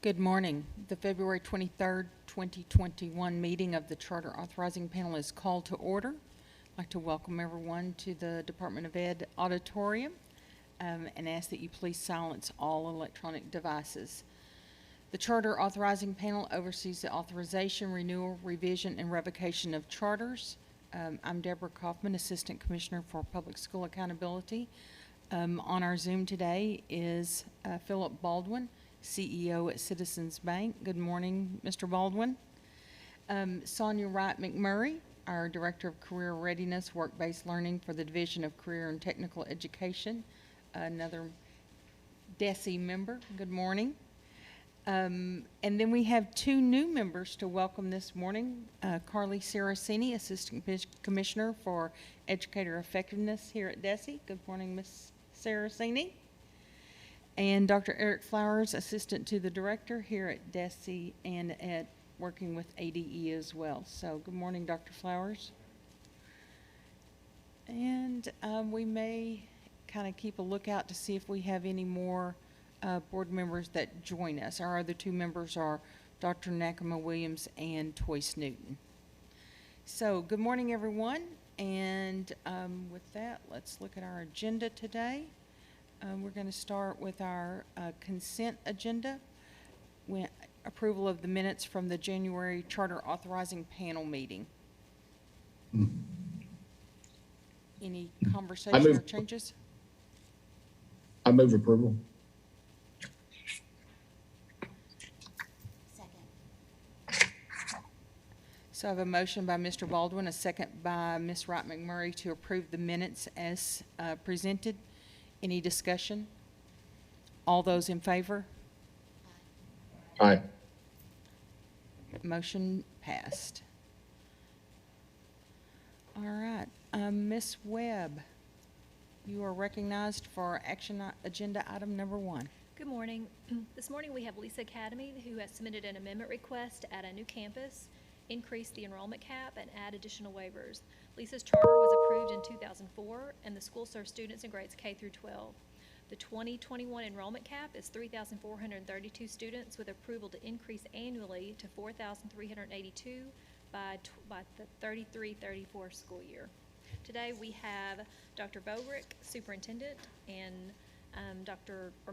Good morning. The February 23rd, 2021 meeting of the Charter Authorizing Panel is called to order. I'd like to welcome everyone to the Department of Ed auditorium and ask that you please silence all electronic devices. The Charter Authorizing Panel oversees the authorization, renewal, revision, and revocation of charters. I'm Deborah Kaufman, Assistant Commissioner for Public School Accountability. On our Zoom today is Philip Baldwin, CEO at Citizens Bank. Good morning, Mr. Baldwin. Sonia Wright McMurray, our Director of Career Readiness, Work-Based Learning for the Division of Career and Technical Education, another DESE member. Good morning. And then we have two new members to welcome this morning. Carly Saraceni, Assistant Commissioner for Educator Effectiveness here at DESE. Good morning, Ms. Saraceni. And Dr. Eric Flowers, Assistant to the Director here at DESE and at working with ADE as well. So good morning, Dr. Flowers. And we may kind of keep a lookout to see if we have any more board members that join us. Our other two members are Dr. Nakama Williams and Toyce Newton. So good morning, everyone. And with that, let's look at our agenda today. We're going to start with our consent agenda. Approval of the minutes from the January Charter Authorizing Panel meeting. Any conversation or changes? I move approval. Second. So I have a motion by Mr. Baldwin, a second by Ms. Wright McMurray to approve the minutes as presented. Any discussion? All those in favor? Aye. Motion passed. All right. Ms. Webb, you are recognized for action agenda item number 1. Good morning. This morning we have Lisa Academy, who has submitted an amendment request to add a new campus, increase the enrollment cap, and add additional waivers. Lisa's charter was approved in 2004, and the school serves students in grades K through 12. The 2021 enrollment cap is 3,432 students, with approval to increase annually to 4,382 by the 33-34 school year. Today we have Dr. Bogrick, Superintendent, and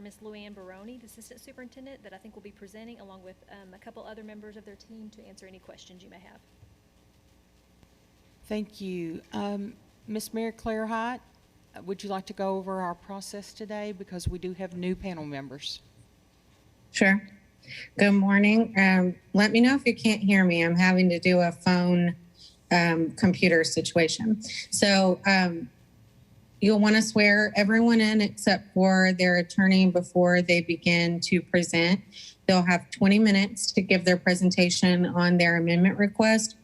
Miss Luann Baroni, the Assistant Superintendent, that I think will be presenting, along with a couple other members of their team to answer any questions you may have. Thank you. Ms. Mary Claire Hyatt, would you like to go over our process today, because we do have new panel members? Sure. Good morning. Let me know if you can't hear me. I'm having to do a phone computer situation. So you'll want to swear everyone in except for their attorney before they begin to present. They'll have 20 minutes to give their presentation on their amendment request.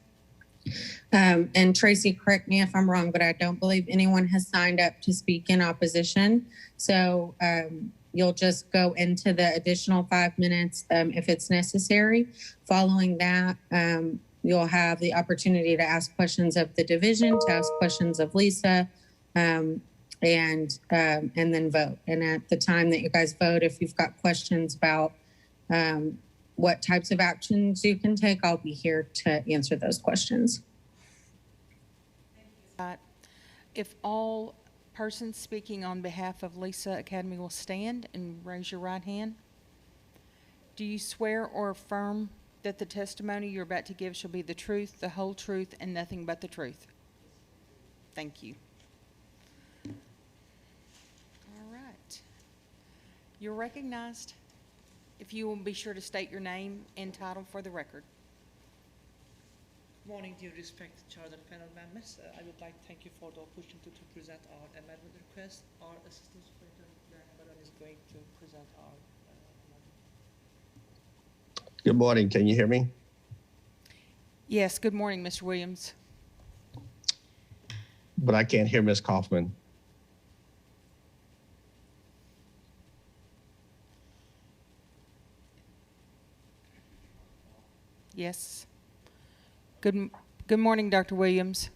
And Tracy, correct me if I'm wrong, but I don't believe anyone has signed up to speak in opposition. So you'll just go into the additional 5 minutes if it's necessary. Following that, you'll have the opportunity to ask questions of the division, to ask questions of Lisa, and then vote. And at the time that you guys vote, if you've got questions about what types of actions you can take, I'll be here to answer those questions. If all persons speaking on behalf of Lisa Academy will stand and raise your right hand. Do you swear or affirm that the testimony you're about to give shall be the truth, the whole truth, and nothing but the truth? Thank you. All right. You're recognized. If you will be sure to state your name and title for the record. Good morning, dear respected charter panel members. I would like to thank you for the opportunity to present our amendment request. Our Assistant Superintendent is going to present our amendment. Good morning. Can you hear me? Yes, good morning, Mr. Williams. But I can't hear Ms. Kaufman. Yes. Good morning, Dr. Williams.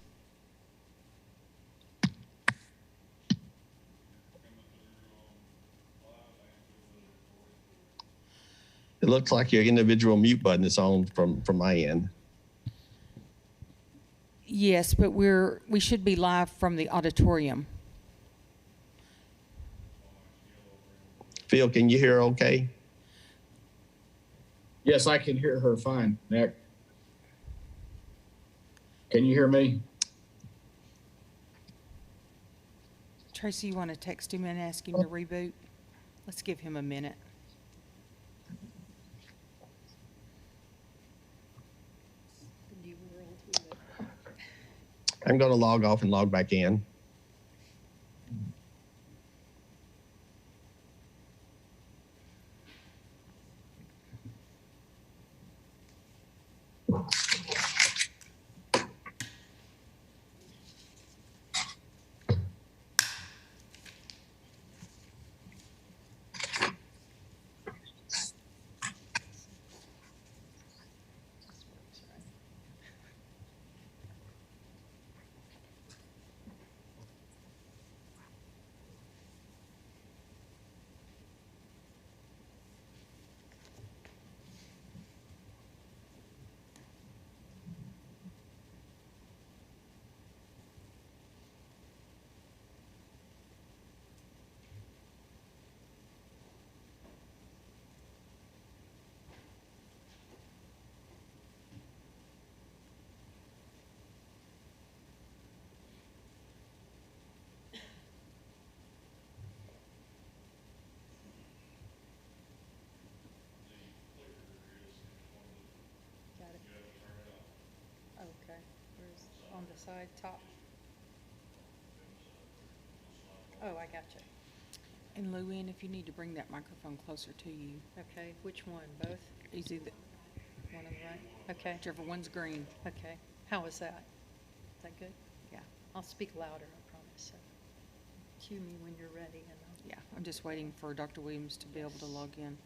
It looks like your individual mute button is on from my end. Yes, but we should be live from the auditorium. Phil, can you hear okay? Yes, I can hear her fine, Nick. Can you hear me? Tracy, you want to text him and ask him to reboot? Let's give him a minute. I'm going to log off and log back in. Got it. Okay, where's, on the side, top? Oh, I got you. And Luann, if you need to bring that microphone closer to you, Okay, which one, both? easy, One on the right? Okay, whichever one's green. okay. How was that? Is that good? Yeah, I'll speak louder, I promise, so cue me when you're ready and I'll. yeah. I'm just waiting for Dr. Williams to be able to log in.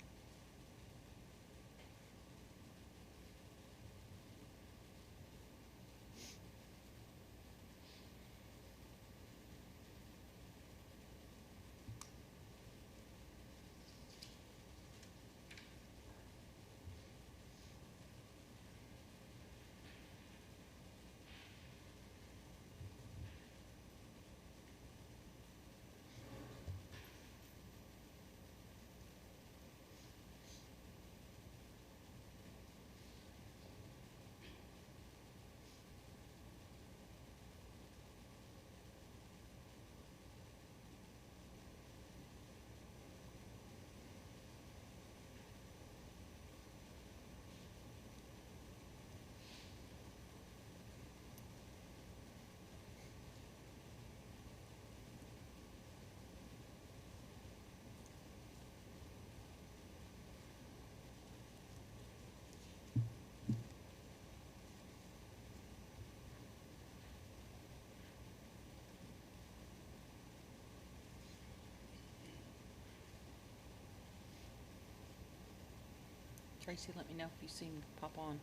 Tracy, let me know if you see him pop on.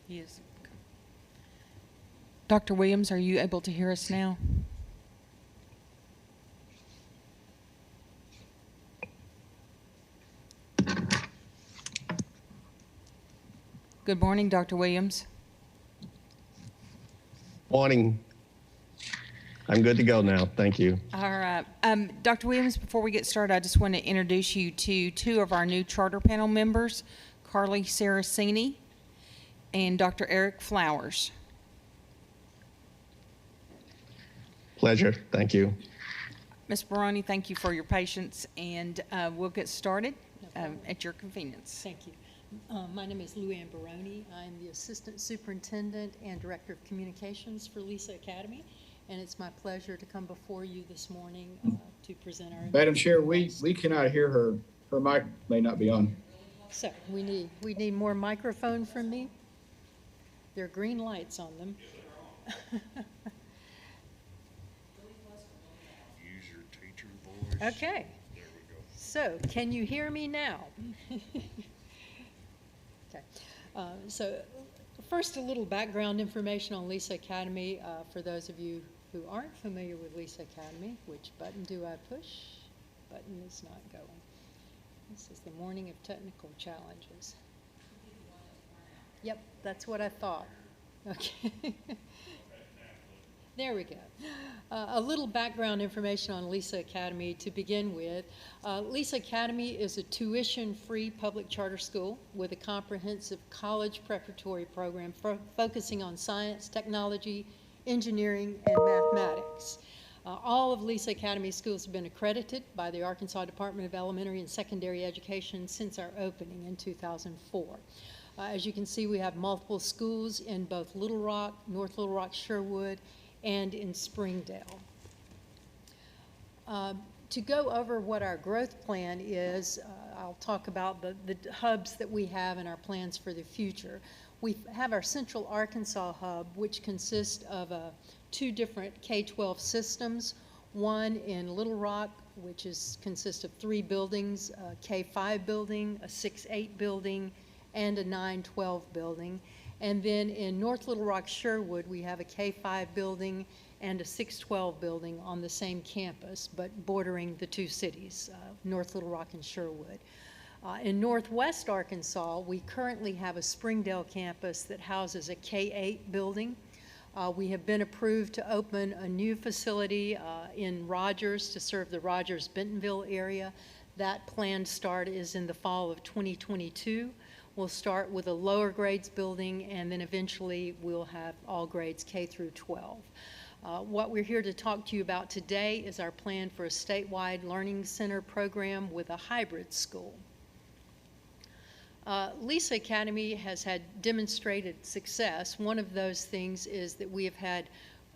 He is. Okay. Dr. Williams, are you able to hear us now? Good morning, Dr. Williams. Morning. I'm good to go now. Thank you. All right. Dr. Williams, before we get started, I just want to introduce you to two of our new charter panel members, Carly Saraceni and Dr. Eric Flowers. Pleasure. Thank you. Ms. Baroni, thank you for your patience, and we'll get started at your convenience. Thank you. My name is Luann Baroni. I'm the Assistant Superintendent and Director of Communications for Lisa Academy, and it's my pleasure to come before you this morning to present our. Madam Chair, we cannot hear her. Her mic may not be on. So we need more microphone from me. There are green lights on them. Use your teacher voice. Okay. There we go. So, can you hear me now? Okay. So, first, a little background information on Lisa Academy. For those of you who aren't familiar with Lisa Academy, which button do I push? Button is not going. This is the morning of technical challenges. Yep, that's what I thought. Okay. There we go. A little background information on Lisa Academy to begin with. Lisa Academy is a tuition-free public charter school with a comprehensive college preparatory program focusing on science, technology, engineering, and mathematics. All of Lisa Academy schools have been accredited by the Arkansas Department of Elementary and Secondary Education since our opening in 2004. As you can see, we have multiple schools in both Little Rock, North Little Rock, Sherwood, and in Springdale. To go over what our growth plan is, I'll talk about the hubs that we have and our plans for the future. We have our Central Arkansas hub, which consists of two different K-12 systems, one in Little Rock, which consists of 3 buildings, a K-5 building, a 6-8 building, and a 9-12 building. And then in North Little Rock, Sherwood, we have a K-5 building and a 6-12 building on the same campus, but bordering the two cities, North Little Rock and Sherwood. In Northwest Arkansas, we currently have a Springdale campus that houses a K-8 building. We have been approved to open a new facility in Rogers to serve the Rogers-Bentonville area. That planned start is in the fall of 2022. We'll start with a lower grades building, and then eventually we'll have all grades K through 12. What we're here to talk to you about today is our plan for a statewide learning center program with a hybrid school. Lisa Academy has had demonstrated success. One of those things is that we have had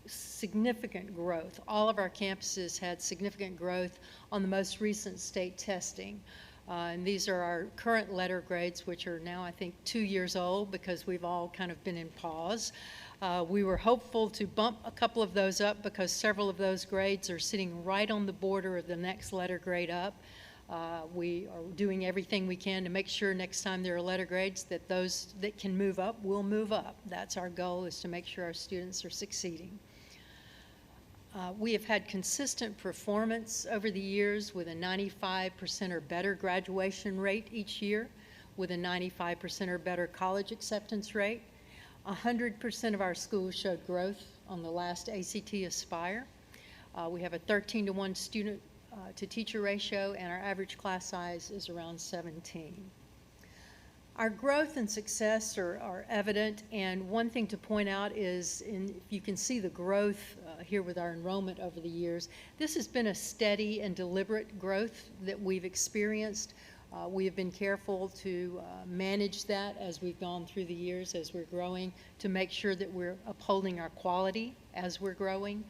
significant growth. All of our campuses had significant growth on the most recent state testing. And these are our current letter grades, which are now, I think, 2 years old because we've all kind of been in pause. We were hopeful to bump a couple of those up because several of those grades are sitting right on the border of the next letter grade up. We are doing everything we can to make sure next time there are letter grades that those that can move up will move up. That's our goal, is to make sure our students are succeeding. We have had consistent performance over the years with a 95% or better graduation rate each year, with a 95% or better college acceptance rate. 100% of our schools showed growth on the last ACT Aspire. We have a 13-to-1 student to teacher ratio, and our average class size is around 17. Our growth and success are evident, and one thing to point out is, if you can see the growth here with our enrollment over the years, this has been a steady and deliberate growth that we've experienced. We have been careful to manage that as we've gone through the years, as we're growing, to make sure that we're upholding our quality as we're growing.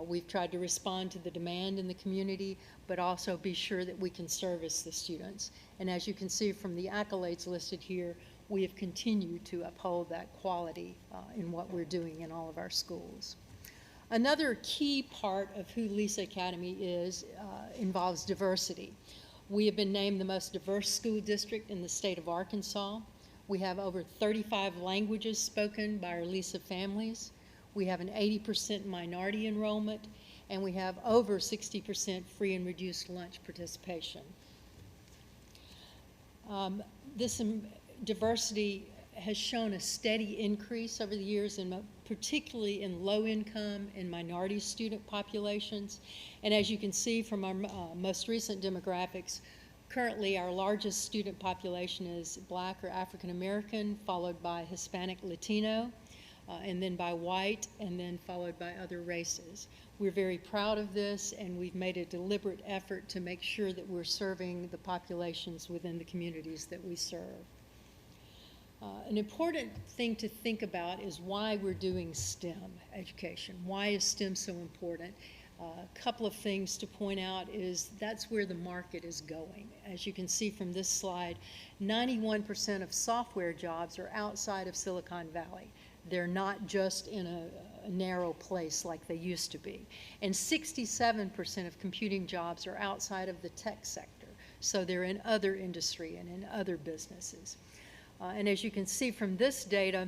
We've tried to respond to the demand in the community, but also be sure that we can service the students. And as you can see from the accolades listed here, we have continued to uphold that quality in what we're doing in all of our schools. Another key part of who Lisa Academy is involves diversity. We have been named the most diverse school district in the state of Arkansas. We have over 35 languages spoken by our Lisa families. We have an 80% minority enrollment, and we have over 60% free and reduced lunch participation. This diversity has shown a steady increase over the years, particularly in low-income and minority student populations. And as you can see from our most recent demographics, currently our largest student population is Black or African American, followed by Hispanic Latino, and then by white, and then followed by other races. We're very proud of this, and we've made a deliberate effort to make sure that we're serving the populations within the communities that we serve. An important thing to think about is why we're doing STEM education. Why is STEM so important? A couple of things to point out is that's where the market is going. As you can see from this slide, 91% of software jobs are outside of Silicon Valley. They're not just in a narrow place like they used to be. And 67% of computing jobs are outside of the tech sector, so they're in other industry and in other businesses. And as you can see from this data,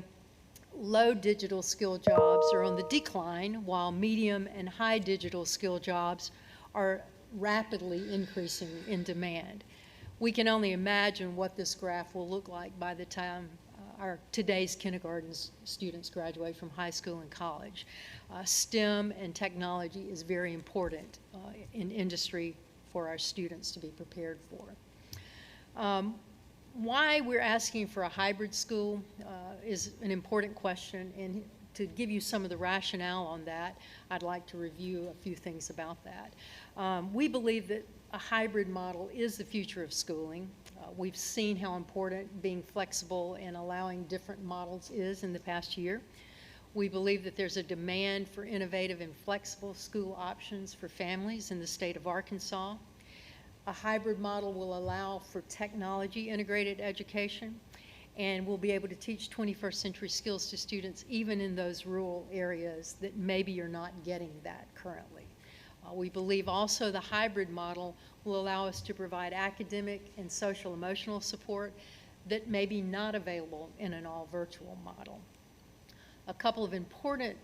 low digital skill jobs are on the decline, while medium and high digital skill jobs are rapidly increasing in demand. We can only imagine what this graph will look like by the time today's kindergarten students graduate from high school and college. STEM and technology is very important in industry for our students to be prepared for. Why we're asking for a hybrid school is an important question, and to give you some of the rationale on that, I'd like to review a few things about that. We believe that a hybrid model is the future of schooling. We've seen how important being flexible and allowing different models is in the past year. We believe that there's a demand for innovative and flexible school options for families in the state of Arkansas. A hybrid model will allow for technology integrated education, and we'll be able to teach 21st century skills to students even in those rural areas that maybe you're not getting that currently. We believe also the hybrid model will allow us to provide academic and social emotional support that may be not available in an all virtual model. A couple of important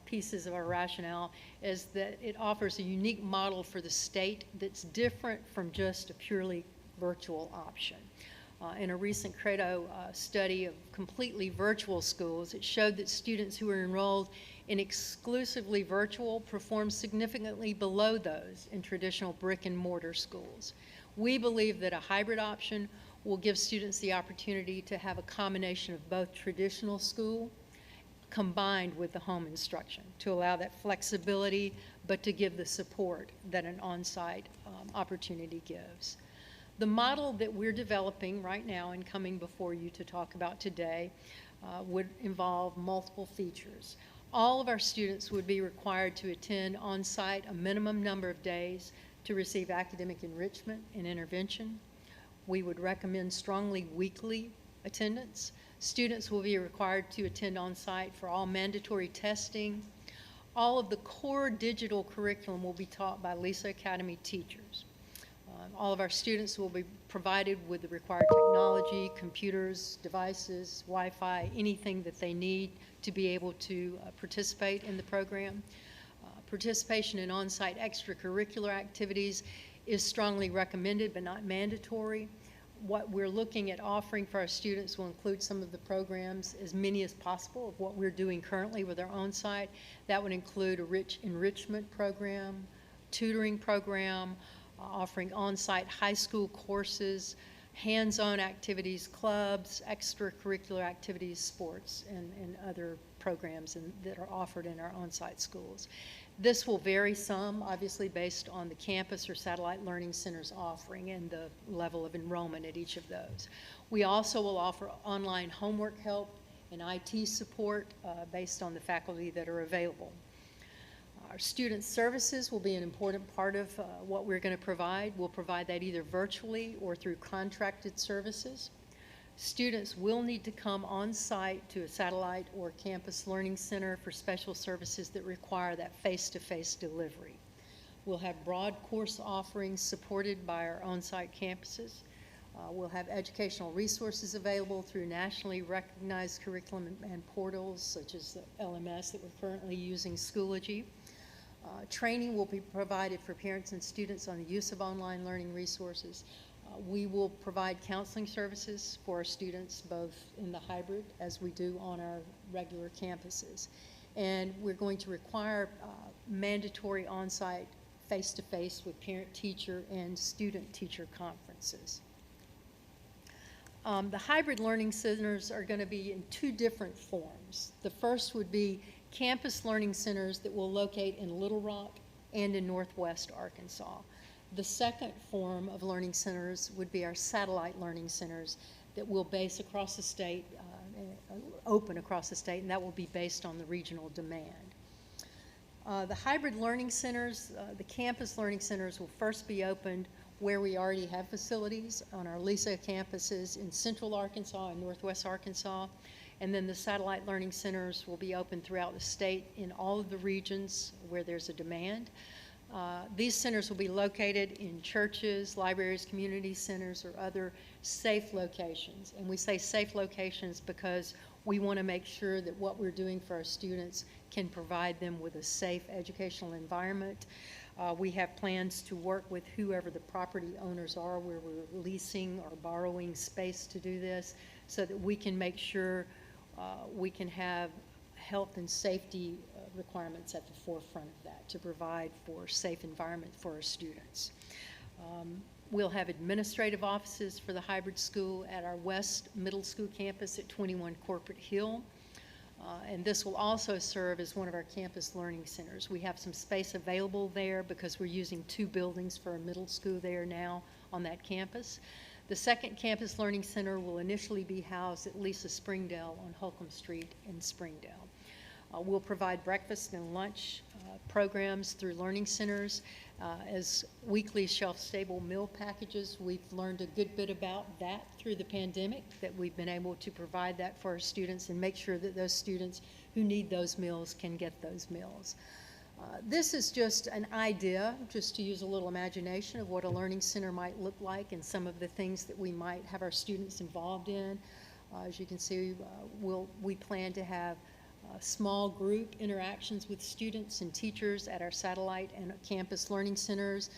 pieces of our rationale is that it offers a unique model for the state that's different from just a purely virtual option. In a recent Credo study of completely virtual schools, it showed that students who were enrolled in exclusively virtual performed significantly below those in traditional brick and mortar schools. We believe that a hybrid option will give students the opportunity to have a combination of both traditional school combined with the home instruction to allow that flexibility, but to give the support that an on-site opportunity gives. The model that we're developing right now and coming before you to talk about today would involve multiple features. All of our students would be required to attend on-site a minimum number of days to receive academic enrichment and intervention. We would recommend strongly weekly attendance. Students will be required to attend on-site for all mandatory testing. All of the core digital curriculum will be taught by Lisa Academy teachers. All of our students will be provided with the required technology, computers, devices, Wi-Fi, anything that they need to be able to participate in the program. Participation in on-site extracurricular activities is strongly recommended but not mandatory. What we're looking at offering for our students will include some of the programs, as many as possible, of what we're doing currently with our on-site. That would include a rich enrichment program, tutoring program, offering on-site high school courses, hands-on activities, clubs, extracurricular activities, sports, and other programs that are offered in our on-site schools. This will vary some, obviously, based on the campus or satellite learning centers offering and the level of enrollment at each of those. We also will offer online homework help and IT support based on the faculty that are available. Our student services will be an important part of what we're going to provide. We'll provide that either virtually or through contracted services. Students will need to come on site to a satellite or campus learning center for special services that require that face-to-face delivery. We'll have broad course offerings supported by our on-site campuses. We'll have educational resources available through nationally recognized curriculum and portals such as the LMS that we're currently using, Schoology. Training will be provided for parents and students on the use of online learning resources. We will provide counseling services for our students both in the hybrid as we do on our regular campuses. And we're going to require mandatory on-site face-to-face with parent-teacher and student-teacher conferences. The hybrid learning centers are going to be in two different forms. The first would be campus learning centers that will locate in Little Rock and in Northwest Arkansas. The second form of learning centers would be our satellite learning centers that will base across the state, open across the state, and that will be based on the regional demand. The hybrid learning centers, the campus learning centers will first be opened where we already have facilities on our LISA campuses in Central Arkansas and Northwest Arkansas, And then the satellite learning centers will be open throughout the state in all of the regions where there's a demand. These centers will be located in churches, libraries, community centers, or other safe locations. And we say safe locations because we want to make sure that what we're doing for our students can provide them with a safe educational environment. We have plans to work with whoever the property owners are where we're leasing or borrowing space to do this so that we can make sure we can have health and safety requirements at the forefront of that to provide for safe environment for our students. We'll have administrative offices for the hybrid school at our West Middle School campus at 21 Corporate Hill. And this will also serve as one of our campus learning centers. We have some space available there because we're using 2 buildings for a middle school there now on that campus. The second campus learning center will initially be housed at Lisa Springdale on Holcomb Street in Springdale. We'll provide breakfast and lunch programs through learning centers as weekly shelf-stable meal packages. We've learned a good bit about that through the pandemic, that we've been able to provide that for our students and make sure that those students who need those meals can get those meals. This is just an idea, just to use a little imagination of what a learning center might look like and some of the things that we might have our students involved in. As you can see, we plan to have small group interactions with students and teachers at our satellite and campus learning centers.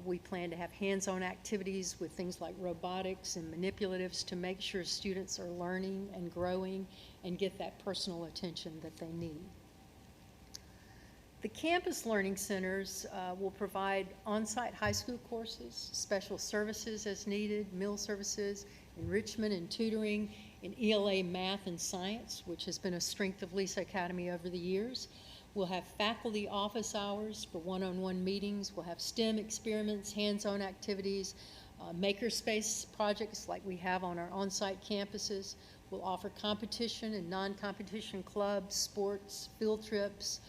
We plan to have hands-on activities with things like robotics and manipulatives to make sure students are learning and growing and get that personal attention that they need. The campus learning centers will provide on-site high school courses, special services as needed, meal services, enrichment and tutoring in ELA math and science, which has been a strength of Lisa Academy over the years. We'll have faculty office hours for one-on-one meetings. We'll have STEM experiments, hands-on activities, makerspace projects like we have on our on-site campuses. We'll offer competition and non-competition clubs, sports, field trips,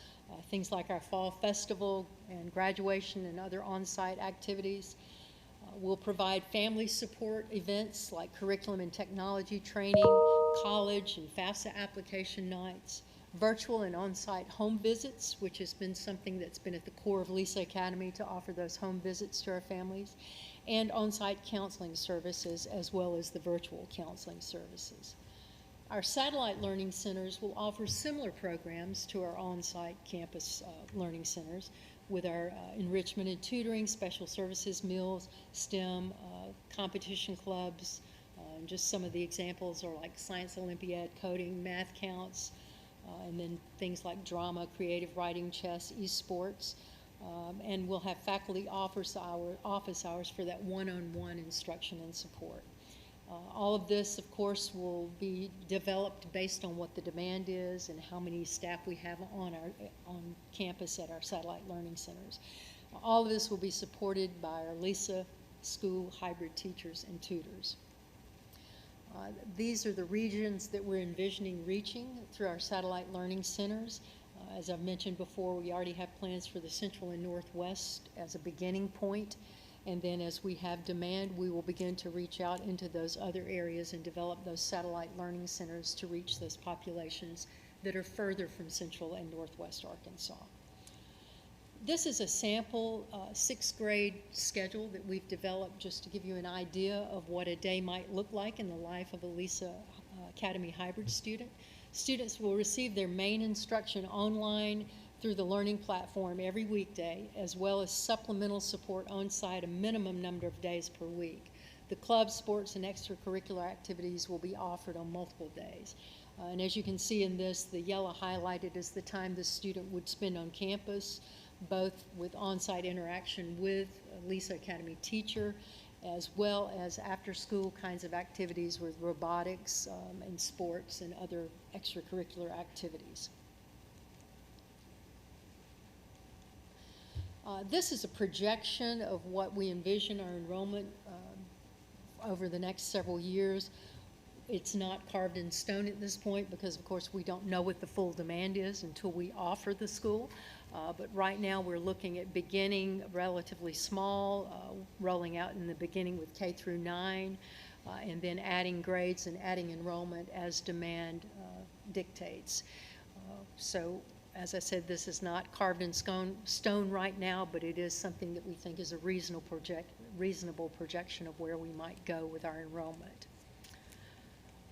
things like our fall festival and graduation and other on-site activities. We'll provide family support events like curriculum and technology training, college and FAFSA application nights, virtual and on-site home visits, which has been something that's been at the core of Lisa Academy to offer those home visits to our families, and on-site counseling services as well as the virtual counseling services. Our satellite learning centers will offer similar programs to our on-site campus learning centers with our enrichment and tutoring, special services, meals, STEM, competition clubs, and just some of the examples are like Science Olympiad, coding, math counts, and then things like drama, creative writing, chess, esports. And we'll have faculty office hours for that one-on-one instruction and support. All of this, of course, will be developed based on what the demand is and how many staff we have on campus at our satellite learning centers. All of this will be supported by our Lisa School hybrid teachers and tutors. These are the regions that we're envisioning reaching through our satellite learning centers. As I've mentioned before, we already have plans for the Central and Northwest as a beginning point. And then as we have demand, we will begin to reach out into those other areas and develop those satellite learning centers to reach those populations that are further from Central and Northwest Arkansas. This is a sample 6th grade schedule that we've developed just to give you an idea of what a day might look like in the life of a Lisa Academy hybrid student. Students will receive their main instruction online through the learning platform every weekday, as well as supplemental support on-site a minimum number of days per week. The club, sports, and extracurricular activities will be offered on multiple days. And as you can see in this, the yellow highlighted is the time the student would spend on campus, both with on-site interaction with a Lisa Academy teacher, as well as after-school kinds of activities with robotics and sports and other extracurricular activities. This is a projection of what we envision our enrollment over the next several years. It's not carved in stone at this point because, of course, we don't know what the full demand is until we offer the school. But right now we're looking at beginning relatively small, rolling out in the beginning with K through 9, and then adding grades and adding enrollment as demand dictates. So, as I said, this is not carved in stone right now, but it is something that we think is a reasonable projection of where we might go with our enrollment.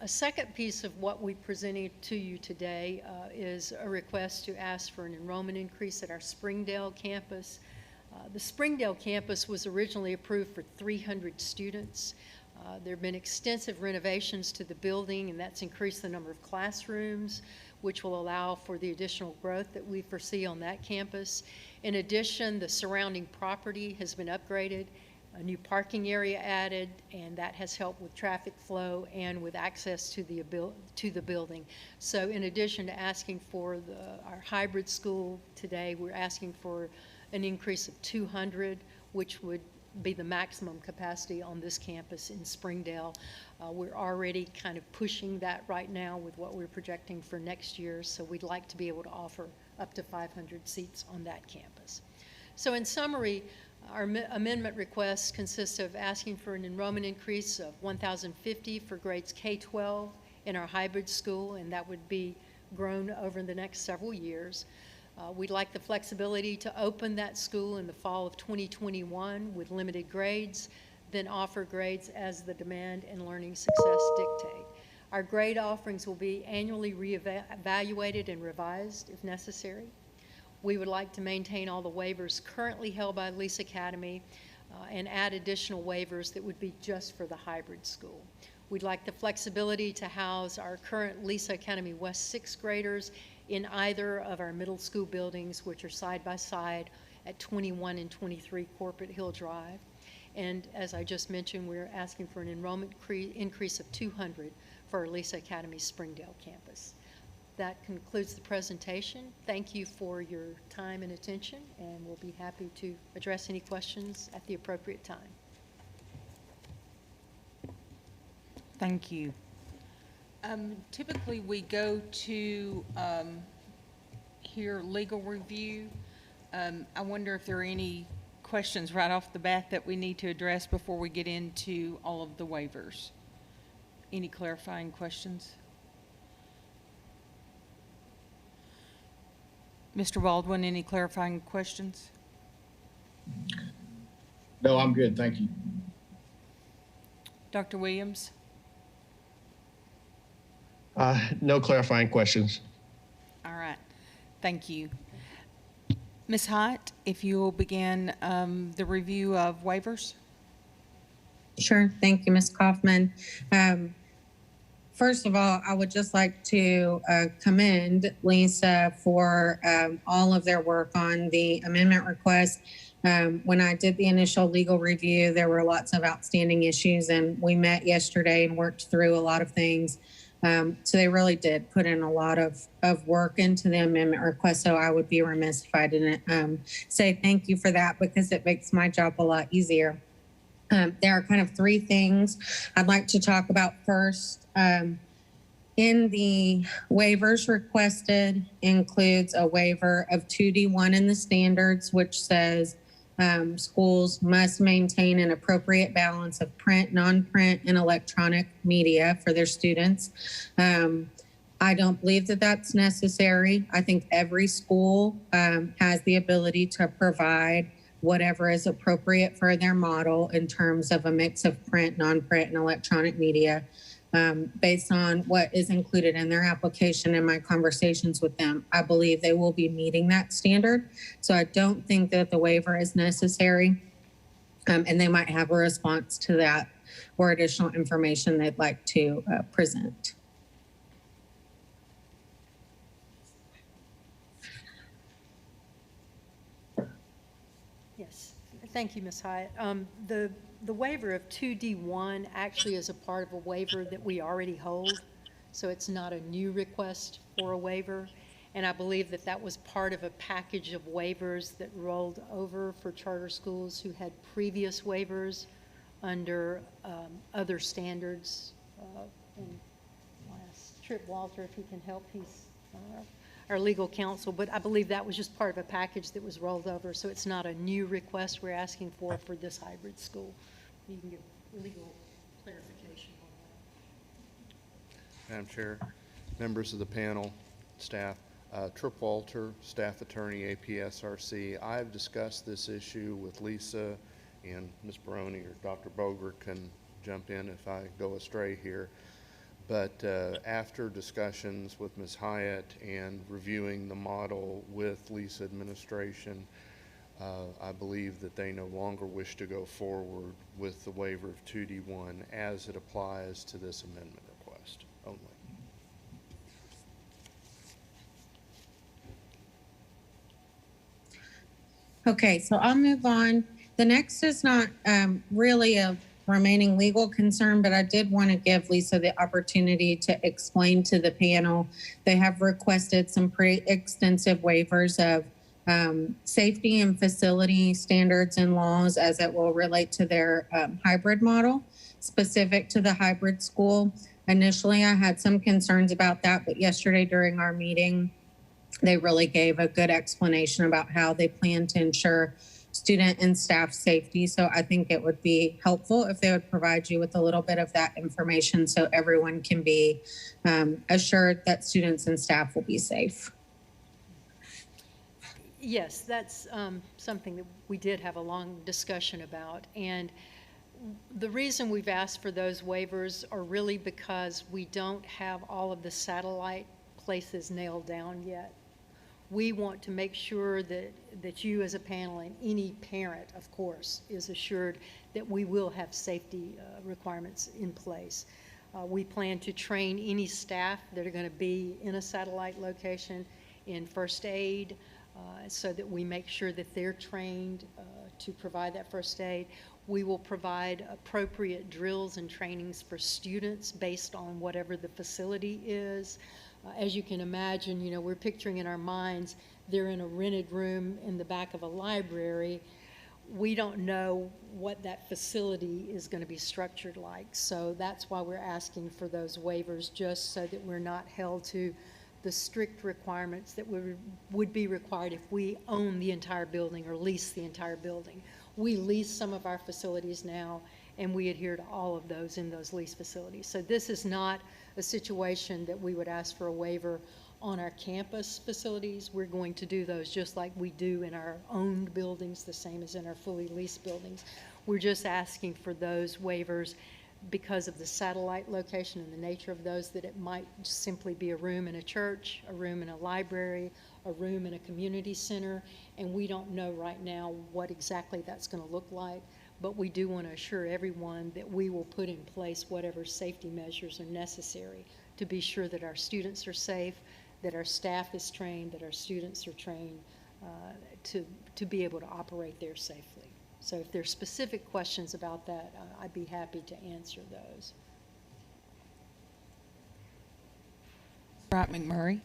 A second piece of what we presented to you today is a request to ask for an enrollment increase at our Springdale campus. The Springdale campus was originally approved for 300 students. There have been extensive renovations to the building, and that's increased the number of classrooms, which will allow for the additional growth that we foresee on that campus. In addition, the surrounding property has been upgraded, a new parking area added, and that has helped with traffic flow and with access to the building. So in addition to asking for our hybrid school today, we're asking for an increase of 200, which would be the maximum capacity on this campus in Springdale. We're already kind of pushing that right now with what we're projecting for next year, so we'd like to be able to offer up to 500 seats on that campus. So in summary, our amendment request consists of asking for an enrollment increase of 1,050 for grades K-12 in our hybrid school, and that would be grown over the next several years. We'd like the flexibility to open that school in the fall of 2021 with limited grades, then offer grades as the demand and learning success dictate. Our grade offerings will be annually reevaluated and revised if necessary. We would like to maintain all the waivers currently held by Lease Academy and add additional waivers that would be just for the hybrid school. We'd like the flexibility to house our current Lease Academy West 6th graders in either of our middle school buildings, which are side by side at 21 and 23 Corporate Hill Drive. And as I just mentioned, we're asking for an enrollment increase of 200 for our Lisa Academy Springdale campus. That concludes the presentation. Thank you for your time and attention, and we'll be happy to address any questions at the appropriate time. Thank you. Typically, we go to hear legal review. I wonder if there are any questions right off the bat that we need to address before we get into all of the waivers. Any clarifying questions? Mr. Baldwin, any clarifying questions? No, I'm good. Thank you. Dr. Williams? No clarifying questions. All right. Thank you. Ms. Hite, if you will begin the review of waivers. Sure. Thank you, Ms. Kaufman. First of all, I would just like to commend Lisa for all of their work on the amendment request. When I did the initial legal review, there were lots of outstanding issues, and we met yesterday and worked through a lot of things. So they really did put in a lot of work into the amendment request. So I would be remiss if I didn't say thank you for that, because it makes my job a lot easier. There are kind of three things I'd like to talk about first. In the waivers requested includes a waiver of 2D1 in the standards, which says schools must maintain an appropriate balance of print, non-print, and electronic media for their students. I don't believe that that's necessary. I think every school has the ability to provide whatever is appropriate for their model in terms of a mix of print, non-print, and electronic media. Based on what is included in their application and my conversations with them, I believe they will be meeting that standard. So I don't think that the waiver is necessary. And they might have a response to that or additional information they'd like to present. Yes, thank you, Ms. Hyatt. The waiver of 2D1 actually is a part of a waiver that we already hold, so it's not a new request for a waiver. And I believe that that was part of a package of waivers that rolled over for charter schools who had previous waivers under other standards. And last trip, Walter, if he can help, he's our legal counsel, but I believe that was just part of a package that was rolled over, so it's not a new request we're asking for this hybrid school. You can give legal clarification on that. Madam Chair, members of the panel, staff, Trip Walter, Staff Attorney, APSRC. I've discussed this issue with Lisa, and Ms. Baroni or Dr. Boger can jump in if I go astray here. But after discussions with Ms. Hyatt and reviewing the model with Lisa administration, I believe that they no longer wish to go forward with the waiver of 2D1 as it applies to this amendment request only. Okay, so I'll move on. The next is not really a remaining legal concern, but I did want to give Lisa the opportunity to explain to the panel. They have requested some pretty extensive waivers of safety and facility standards and laws as it will relate to their hybrid model, specific to the hybrid school. Initially, I had some concerns about that, but yesterday during our meeting, they really gave a good explanation about how they plan to ensure student and staff safety. So I think it would be helpful if they would provide you with a little bit of that information so everyone can be assured that students and staff will be safe. Yes, that's something that we did have a long discussion about. And the reason we've asked for those waivers are really because we don't have all of the satellite places nailed down yet. We want to make sure that you as a panel and any parent, of course, is assured that we will have safety requirements in place. We plan to train any staff that are going to be in a satellite location in first aid so that we make sure that they're trained to provide that first aid. We will provide appropriate drills and trainings for students based on whatever the facility is. As you can imagine, you know, we're picturing in our minds, they're in a rented room in the back of a library. We don't know what that facility is going to be structured like. So that's why we're asking for those waivers, just so that we're not held to the strict requirements that would be required if we own the entire building or lease the entire building. We lease some of our facilities now, and we adhere to all of those in those lease facilities. So this is not a situation that we would ask for a waiver on our campus facilities. We're going to do those just like we do in our owned buildings, the same as in our fully leased buildings. We're just asking for those waivers because of the satellite location and the nature of those, that it might simply be a room in a church, a room in a library, a room in a community center, and we don't know right now what exactly that's going to look like. But we do want to assure everyone that we will put in place whatever safety measures are necessary to be sure that our students are safe, that our staff is trained, that our students are trained to be able to operate there safely. So if there's specific questions about that, I'd be happy to answer those. Right, McMurray.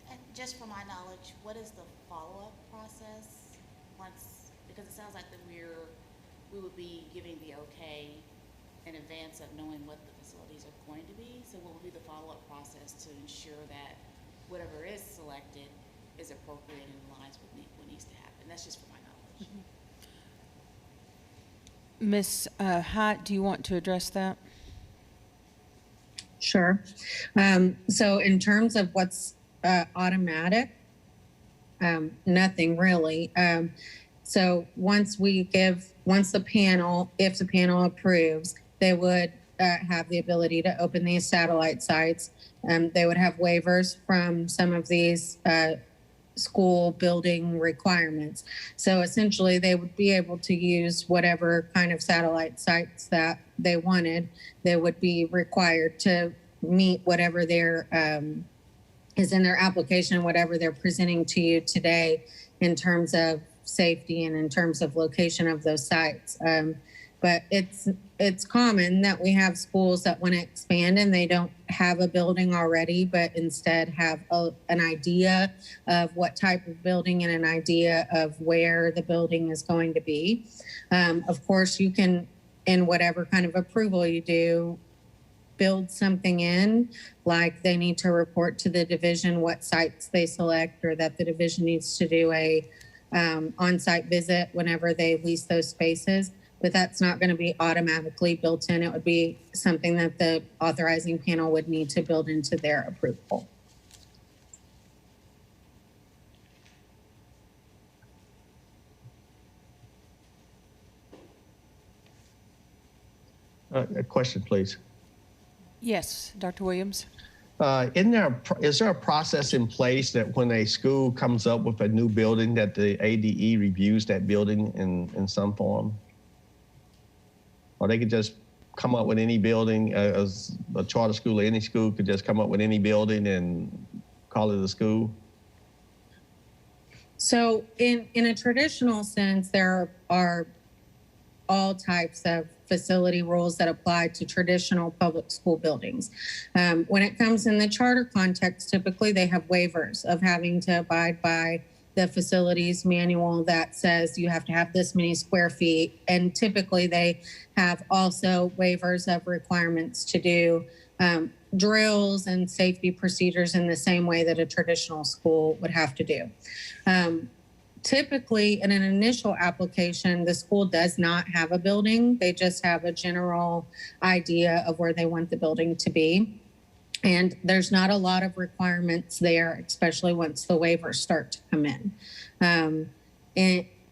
And just for my knowledge, what is the follow-up process once, because it sounds like that we would be giving the okay in advance of knowing what the facilities are going to be. So what will be the follow-up process to ensure that whatever is selected is appropriate and aligns with what needs to happen? That's just for my knowledge. Ms. Hyatt, do you want to address that? Sure. So in terms of what's automatic, nothing really. So once the panel, if the panel approves, they would have the ability to open these satellite sites. They would have waivers from some of these school building requirements. So essentially they would be able to use whatever kind of satellite sites that they wanted. They would be required to meet whatever their is in their application, whatever they're presenting to you today in terms of safety and in terms of location of those sites. But it's common that we have schools that want to expand and they don't have a building already, but instead have an idea of what type of building and an idea of where the building is going to be. Of course, you can, in whatever kind of approval you do, build something in, like they need to report to the division what sites they select, or that the division needs to do a on-site visit whenever they lease those spaces. but that's not going to be automatically built in. It would be something that the authorizing panel would need to build into their approval. A question, please. Yes, Dr. Williams? Is there a process in place that when a school comes up with a new building that the ADE reviews that building in some form? Or they could just come up with any building, as a charter school or any school could just come up with any building and call it a school? So in a traditional sense, there are all types of facility rules that apply to traditional public school buildings. When it comes in the charter context, typically they have waivers of having to abide by the facilities manual that says you have to have this many square feet. And typically they have also waivers of requirements to do drills and safety procedures in the same way that a traditional school would have to do. Typically, in an initial application, the school does not have a building. They just have a general idea of where they want the building to be. And there's not a lot of requirements there, especially once the waivers start to come in. And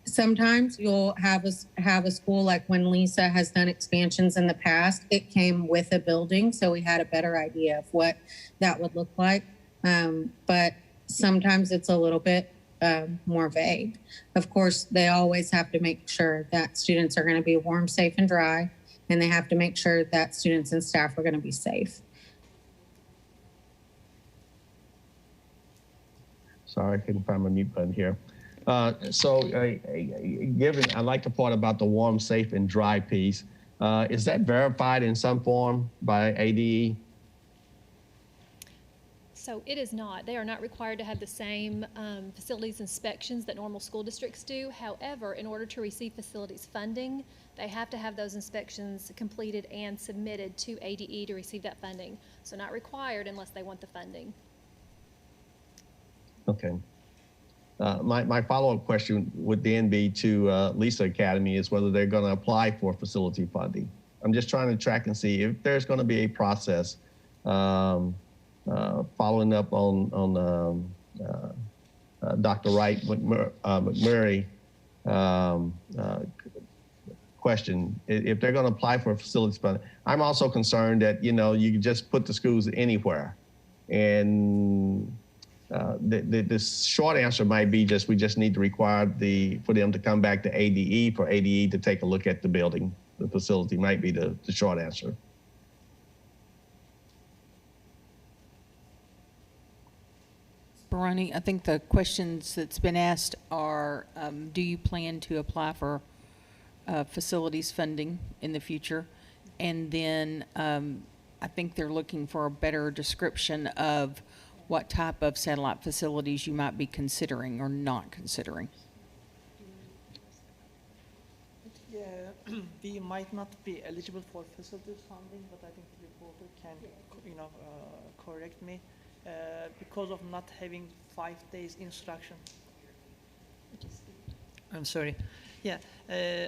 sometimes you'll have a school, like when Lisa has done expansions in the past, it came with a building, so we had a better idea of what that would look like. But sometimes it's a little bit more vague. Of course, they always have to make sure that students are going to be warm, safe, and dry, and they have to make sure that students and staff are going to be safe. Sorry, I couldn't find my mute button here. Given, I like the part about the warm, safe, and dry piece. Is that verified in some form by ADE? So it is not. They are not required to have the same facilities inspections that normal school districts do. However, in order to receive facilities funding, they have to have those inspections completed and submitted to ADE to receive that funding. So not required unless they want the funding. Okay. My follow-up question would then be to Lisa Academy is whether they're going to apply for facility funding. I'm just trying to track and see if there's going to be a process following up on Dr. Wright McMurray question. If they're going to apply for facilities funding, I'm also concerned that you can just put the schools anywhere, and the short answer might be we just need to require for them to come back to ADE for ADE to take a look at the building. The facility might be the short answer. Baroni, I think the questions that's been asked are, do you plan to apply for facilities funding in the future? And then I think they're looking for a better description of what type of satellite facilities you might be considering or not considering. Yeah, we might not be eligible for facilities funding, but I think the reporter can, correct me. Because of not having 5 days instruction. I'm sorry. Yeah,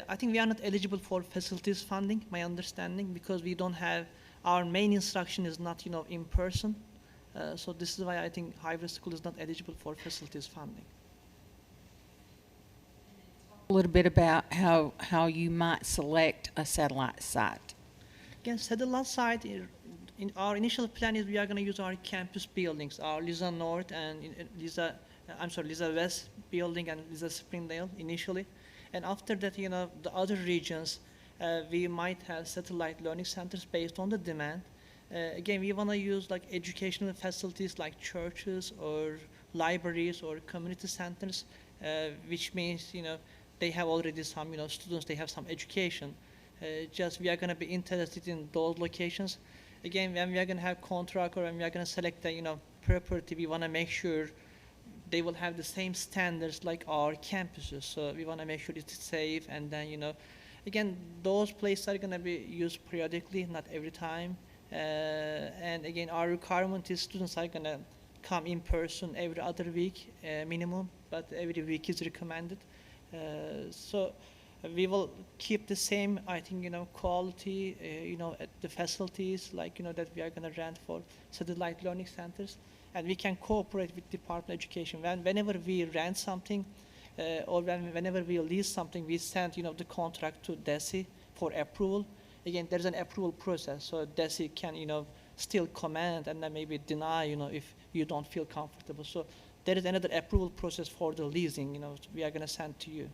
I think we are not eligible for facilities funding, my understanding, because we don't have, our main instruction is not, in person. So this is why I think hybrid school is not eligible for facilities funding. A little bit about how you might select a satellite site. Again, satellite site, in our initial plan is we are going to use our campus buildings, our Lisa North and Lisa West building and Lisa Springdale initially. And after that, the other regions, we might have satellite learning centers based on the demand. Again, we want to use like educational facilities like churches or libraries or community centers, which means, they have already some, students, they have some education. We are going to be interested in those locations. Again, when we are going to have contract or when we are going to select the, property, we want to make sure they will have the same standards like our campuses. So we want to make sure it's safe, and then, again, those places are going to be used periodically, not every time. And again, our requirement is students are going to come in person every other week minimum, but every week is recommended. So We will keep the same, I think, quality, at the facilities, like, that we are going to rent for satellite learning centers. And we can cooperate with Department of Education. Whenever we rent something, or whenever we lease something, we send, the contract to DESI for approval. Again, there's an approval process, so DESI can, still comment and then maybe deny, if you don't feel comfortable. So there is another approval process for the leasing, we are going to send to you.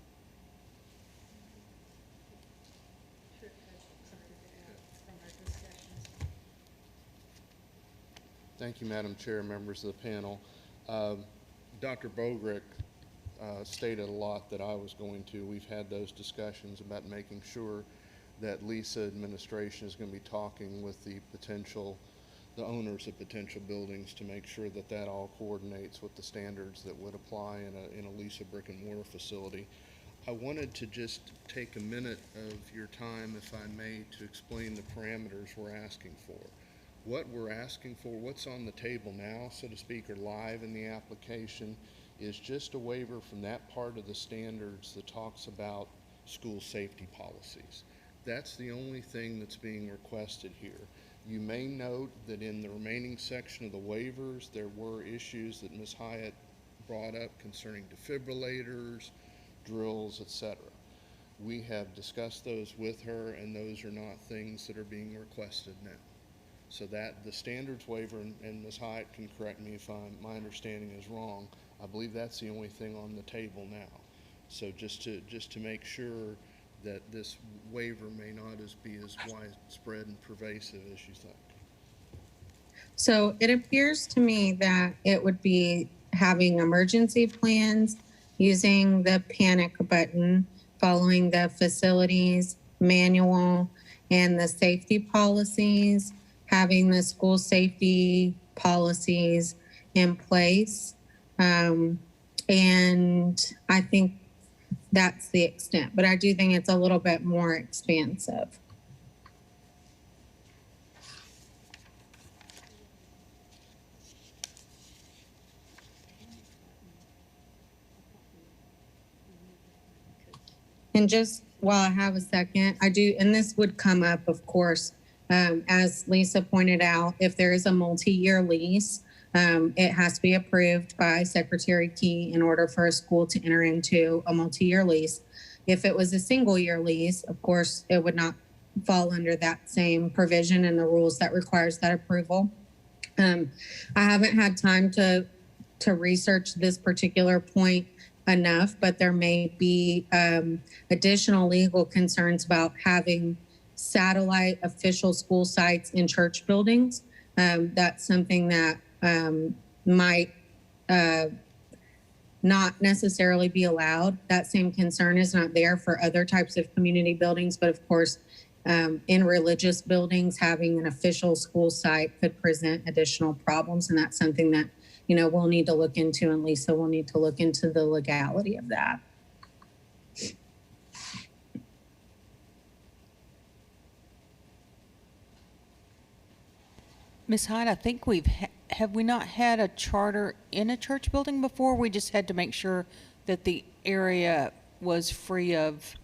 Thank you, Madam Chair, members of the panel. Dr. Bogrick stated a lot that I was going to. We've had those discussions about making sure that LISA administration is going to be talking with the owners of potential buildings to make sure that that all coordinates with the standards that would apply in a LISA brick and mortar facility. I wanted to just take a minute of your time, if I may, to explain the parameters we're asking for. What we're asking for, what's on the table now, so to speak, or live in the application, is just a waiver from that part of the standards that talks about school safety policies. That's the only thing that's being requested here. You may note that in the remaining section of the waivers, there were issues that Ms. Hyatt brought up concerning defibrillators, drills, etc. We have discussed those with her, and those are not things that are being requested now. So that the standards waiver, and Ms. Hyatt can correct me if my understanding is wrong, I believe that's the only thing on the table now. So just to make sure that this waiver may not be as widespread and pervasive as you think. So it appears to me that it would be having emergency plans, using the panic button, following the facilities manual and the safety policies, having the school safety policies in place. And I think that's the extent, but I do think it's a little bit more expansive. And just while I have a second, I do, and this would come up, of course, as Lisa pointed out, if there is a multi-year lease, it has to be approved by Secretary Key in order for a school to enter into a multi-year lease. If it was a single-year lease, of course, it would not fall under that same provision and the rules that requires that approval. I haven't had time to research this particular point enough, but there may be additional legal concerns about having satellite official school sites in church buildings. That's something that might not necessarily be allowed. That same concern is not there for other types of community buildings, but of course, in religious buildings, having an official school site could present additional problems, and that's something that we'll need to look into, and Lisa will need to look into the legality of that. Ms. Hyde, I think have we not had a charter in a church building before? We just had to make sure that the area was free of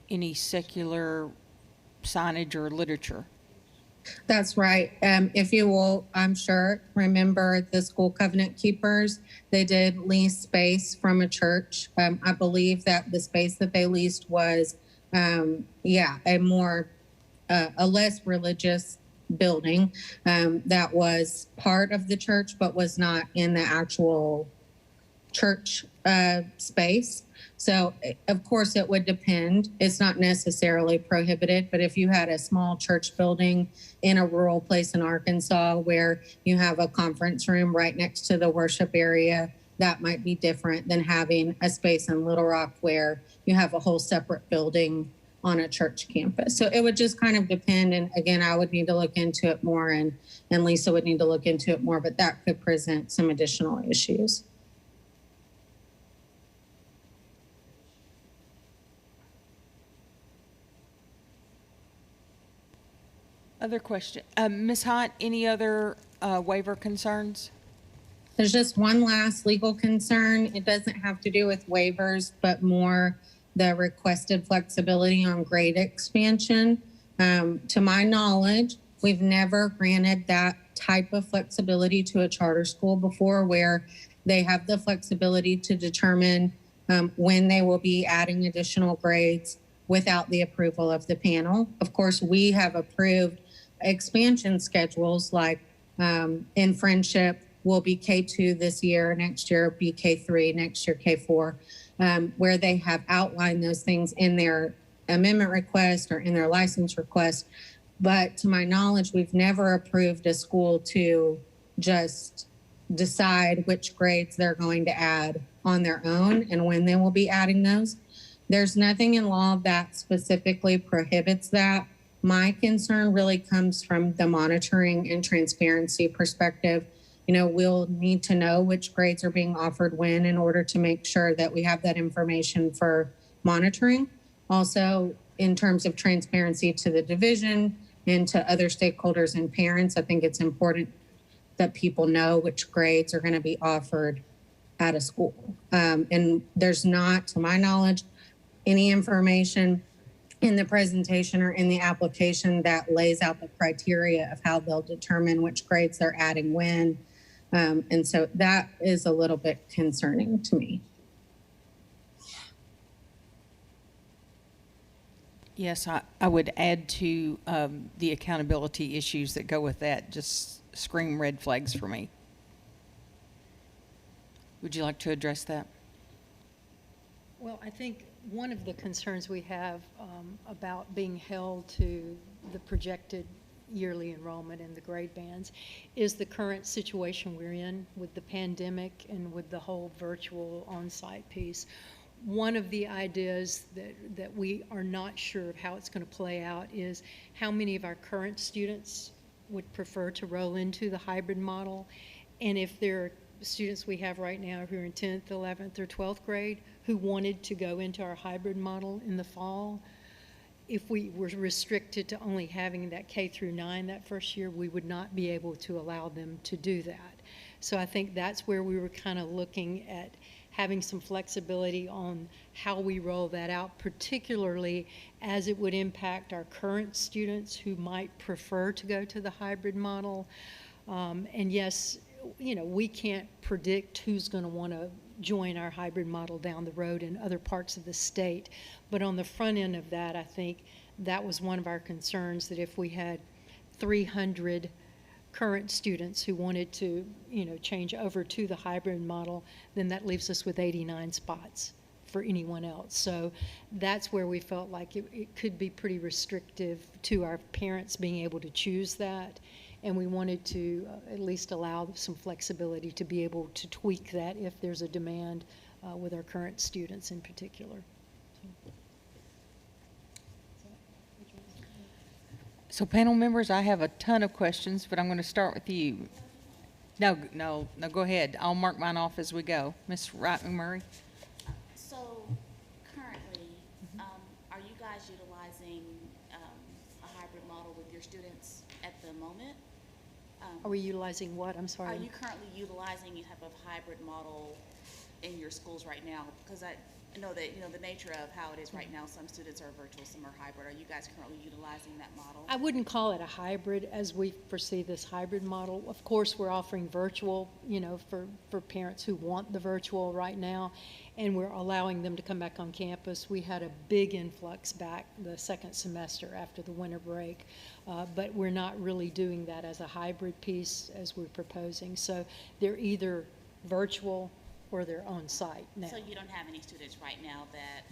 any secular signage or literature. That's right. If you will, I'm sure, remember the school covenant keepers, they did lease space from a church. I believe that the space that they leased was, a less religious building that was part of the church, but was not in the actual church space. So, of course, it would depend. It's not necessarily prohibited, but if you had a small church building in a rural place in Arkansas where you have a conference room right next to the worship area, that might be different than having a space in Little Rock where you have a whole separate building on a church campus. So it would just kind of depend. And again, I would need to look into it more, and Lisa would need to look into it more, but that could present some additional issues. Other question, Ms. Hyde, any other waiver concerns? There's just one last legal concern. It doesn't have to do with waivers, but more the requested flexibility on grade expansion. To my knowledge, we've never granted that type of flexibility to a charter school before, where they have the flexibility to determine when they will be adding additional grades without the approval of the panel. Of course, we have approved expansion schedules, like in Friendship will be K2 this year, next year be K3, next year K4, where they have outlined those things in their amendment request or in their license request. But to my knowledge, we've never approved a school to just decide which grades they're going to add on their own and when they will be adding those. There's nothing in law that specifically prohibits that. My concern really comes from the monitoring and transparency perspective. You know, we'll need to know which grades are being offered when, in order to make sure that we have that information for monitoring. Also, in terms of transparency to the division and to other stakeholders and parents, I think it's important that people know which grades are going to be offered at a school. And there's not, to my knowledge, any information in the presentation or in the application that lays out the criteria of how they'll determine which grades they're adding when. And so that is a little bit concerning to me. Yes, I would add to the accountability issues that go with that, just scream red flags for me. Would you like to address that? Well, I think one of the concerns we have about being held to the projected yearly enrollment in the grade bands is the current situation we're in with the pandemic and with the whole virtual on-site piece. One of the ideas that we are not sure of how it's going to play out is how many of our current students would prefer to roll into the hybrid model, and if there are students we have right now who are in 10th, 11th, or 12th grade who wanted to go into our hybrid model in the fall. If we were restricted to only having that K through 9 that first year, we would not be able to allow them to do that. So I think that's where we were kind of looking at having some flexibility on how we roll that out, particularly as it would impact our current students who might prefer to go to the hybrid model. And yes, you know, we can't predict who's going to want to join our hybrid model down the road in other parts of the state. But on the front end of that, I think that was one of our concerns, that if we had 300 current students who wanted to, you know, change over to the hybrid model, then that leaves us with 89 spots for anyone else. So that's where we felt like it could be pretty restrictive to our parents being able to choose that. And we wanted to at least allow some flexibility to be able to tweak that if there's a demand with our current students in particular. So panel members, I have a ton of questions, but I'm going to start with you. No, go ahead. I'll mark mine off as we go. Ms. Wright McMurray? So currently, are you guys utilizing a hybrid model with your students at the moment? Are we utilizing what? I'm sorry. Are you currently utilizing any type of hybrid model in your schools right now? Because I know that, you know, the nature of how it is right now, some students are virtual, some are hybrid. Are you guys currently utilizing that model? I wouldn't call it a hybrid as we foresee this hybrid model. Of course, we're offering virtual, you know, for parents who want the virtual right now, and we're allowing them to come back on campus. We had a big influx back the second semester after the winter break, but we're not really doing that as a hybrid piece as we're proposing. So they're either virtual or they're on site now. So you don't have any students right now that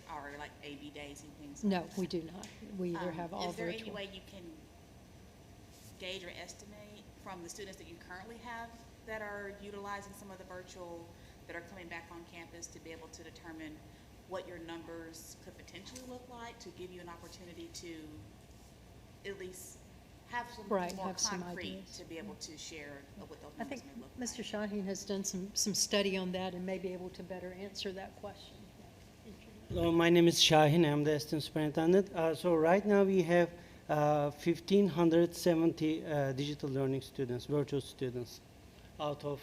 are like AB days and things? No, we do not. We either have all Is there virtual. any way you can gauge or estimate from the students that you currently have that are utilizing some of the virtual, that are coming back on campus, to be able to determine what your numbers could potentially look like, to give you an opportunity to at least have some more have some concrete ideas. to be able to share what those I numbers think may look like? Mr. Shaheen has done some study on that and may be able to better answer that question. Hello, my name is Shaheen. I'm the assistant superintendent. So right now we have 1,570 digital learning students, virtual students, out of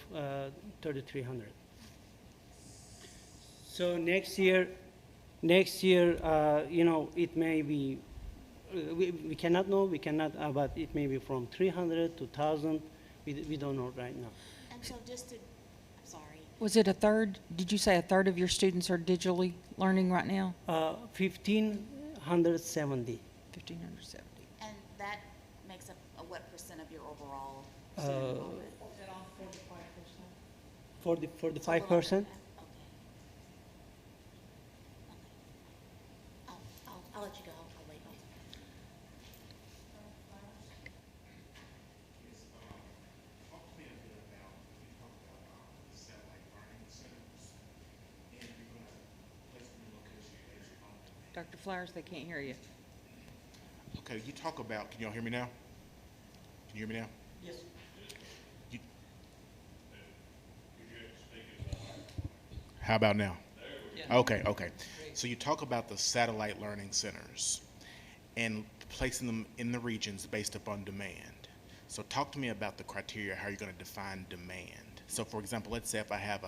3,300. So next year Next year, it may be, we cannot know, but it may be from 300 to 1,000. We don't know right now. And so just to, I'm sorry, Was it a third? Did you say a third of your students are digitally learning right now? 1,570. 1,570. and that makes up what percent of your overall student enrollment? 45%. Okay. I'll let you go. I'll wait. Dr. Flowers, they can't hear you. Okay, you talk about, can y'all hear me now? Can you hear me now? Yes. You- How about now? Yeah. Okay, okay. So you talk about the satellite learning centers and placing them in the regions based upon demand. So talk to me about the criteria, how you're going to define demand. So for example, let's say if I have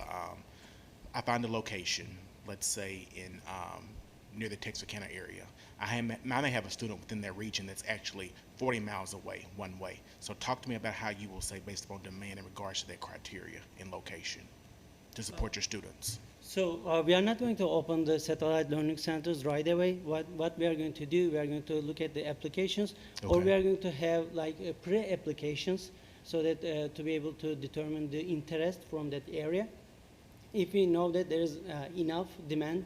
I find a location, let's say in near the Texarkana area. I may have a student within that region that's actually 40 miles away, one way. So talk to me about how you will say based upon demand in regards to that criteria and location to support your students. So we are not going to open the satellite learning centers right away. What we are going to do, we are going to look at the applications, or Okay. we are going to have like pre-applications so that to be able to determine the interest from that area. If we know that there is enough demand,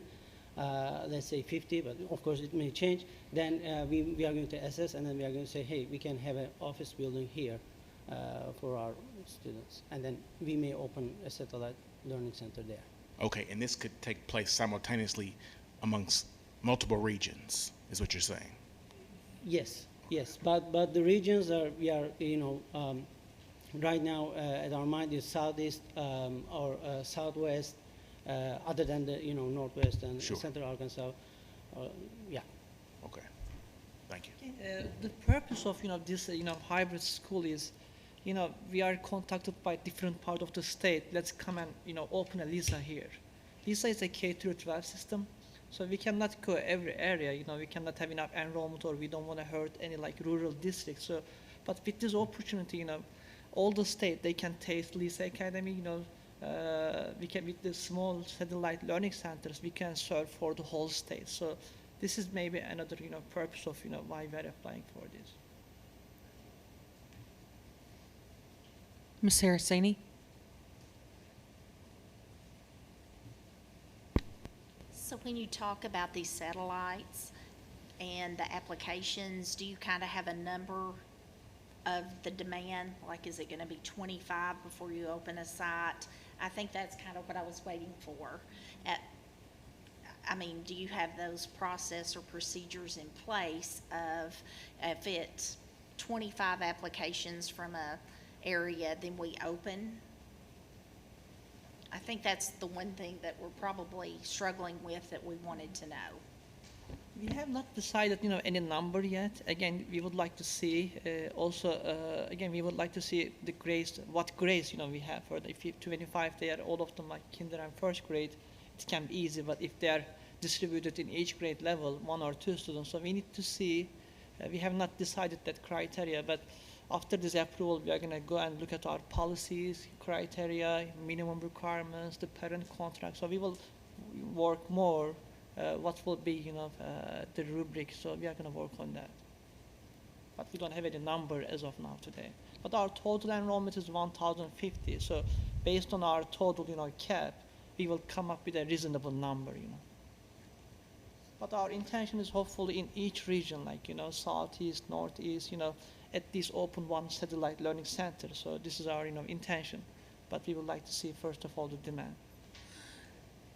let's say 50, but of course it may change, then we are going to assess, and then we are going to say, hey, we can have an office building here for our students. And then we may open a satellite learning center there. Okay, and this could take place simultaneously amongst multiple regions, is what you're saying? Yes, yes, but the regions are, we are, right now at our mind is southeast or southwest, other than the, northwest and Sure. central Arkansas. Yeah. Okay, thank you. The purpose of this hybrid school is, we are contacted by different part of the state. Let's come and open a LISA here. LISA is a K-12 system, so we cannot go every area. We cannot have enough enrollment, or we don't want to hurt any like rural districts. So, but with this opportunity, all the state they can taste LISA Academy. We can, with the small satellite learning centers, we can serve for the whole state. So this is maybe another purpose of why we're applying for this. Ms. Saraceni? So when you talk about these satellites and the applications, do you kind of have a number of the demand? Like, is it going to be 25 before you open a site? I think that's kind of what I was waiting for. Do you have those process or procedures in place of if it's 25 applications from a area, then we open? I think that's the one thing that we're probably struggling with that we wanted to know. We have not decided, any number yet. Again, we would like to see again, we would like to see the grades, what grades, we have for the, if you 25, they are all of them like kinder and first grade, it can be easy, but if they are distributed in each grade level, 1 or 2 students, so we need to see, we have not decided that criteria, but after this approval, we are going to go and look at our policies, criteria, minimum requirements, the parent contract, so we will work more what will be, the rubric. So we are going to work on that. But we don't have any number as of now today. But our total enrollment is 1,050. So based on our total, cap, we will come up with a reasonable number, But our intention is hopefully in each region, like, southeast, northeast, at least open one satellite learning center. So this is our, intention. But we would like to see, first of all, the demand.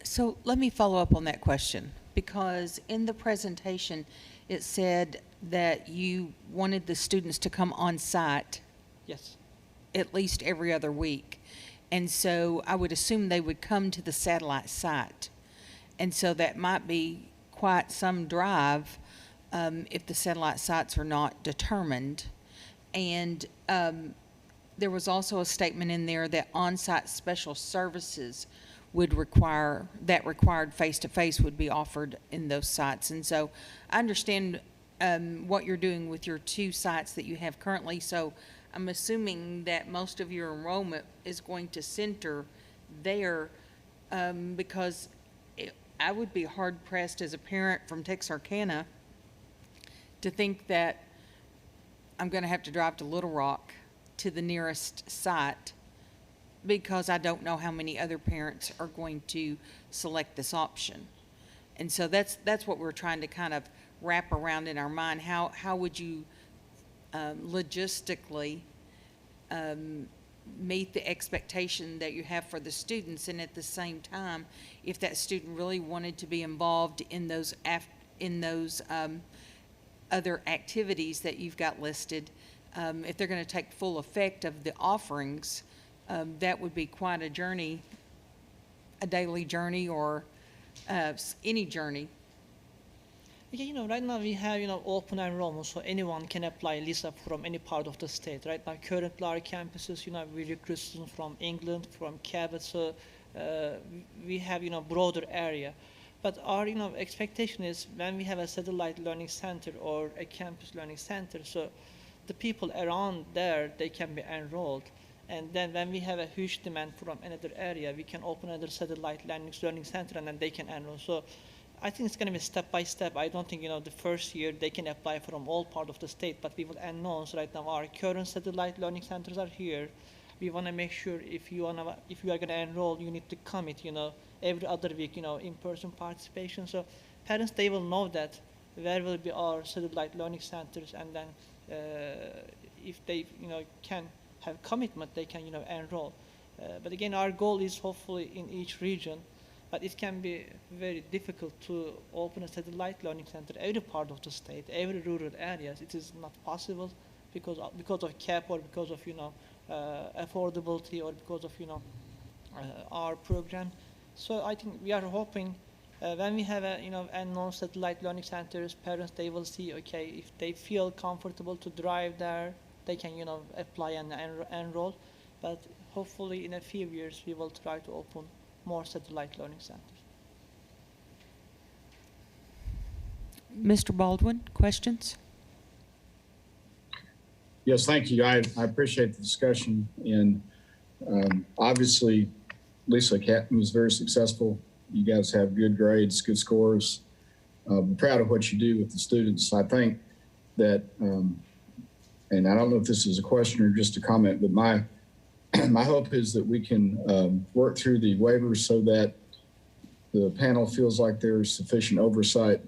So let me follow up on that question, because in the presentation, it said that you wanted the students to come on site Yes. at least every other week. And so I would assume they would come to the satellite site. And so that might be quite some drive if the satellite sites are not determined. And there was also a statement in there that on-site special services would require, that required face-to-face would be offered in those sites. And so I understand what you're doing with your 2 sites that you have currently. So I'm assuming that most of your enrollment is going to center there, because I would be hard pressed as a parent from Texarkana to think that I'm going to have to drive to Little Rock to the nearest site, because I don't know how many other parents are going to select this option. And so that's what we're trying to kind of wrap around in our mind. How would you logistically meet the expectation that you have for the students, and at the same time, if that student really wanted to be involved in those other activities that you've got listed, if they're going to take full effect of the offerings, that would be quite a journey, a daily journey, or any journey. Okay, right now we have, open enrollment, so anyone can apply, Lisa, from any part of the state. Right now, currently our campuses, we recruit students from England, from Cabot, so we have, broader area. But our, expectation is when we have a satellite learning center or a campus learning center, so the people around there, they can be enrolled. And then when we have a huge demand from another area, we can open another satellite learning center, and then they can enroll. So I think it's going to be step by step. I don't think, the first year they can apply from all part of the state, but we will announce right now our current satellite learning centers are here. We want to make sure if you are going to enroll, you need to commit, every other week, in-person participation. So parents, they will know that where will be our satellite learning centers, and then if they, can have commitment, they can, enroll. But again, our goal is hopefully in each region, but it can be very difficult to open a satellite learning center every part of the state, every rural areas. It is not possible because of cap, or because of, affordability, or because of, our program. So I think we are hoping when we have a, unknown satellite learning centers, parents, they will see, okay, if they feel comfortable to drive there, they can, apply and enroll. But hopefully in a few years, we will try to open more satellite learning centers. Mr. Baldwin, questions? Yes, thank you. I appreciate the discussion. And obviously, Lisa Academy was very successful. You guys have good grades, good scores. I'm proud of what you do with the students. I think that, and I don't know if this is a question or just a comment, but my hope is that we can work through the waivers so that the panel feels like there's sufficient oversight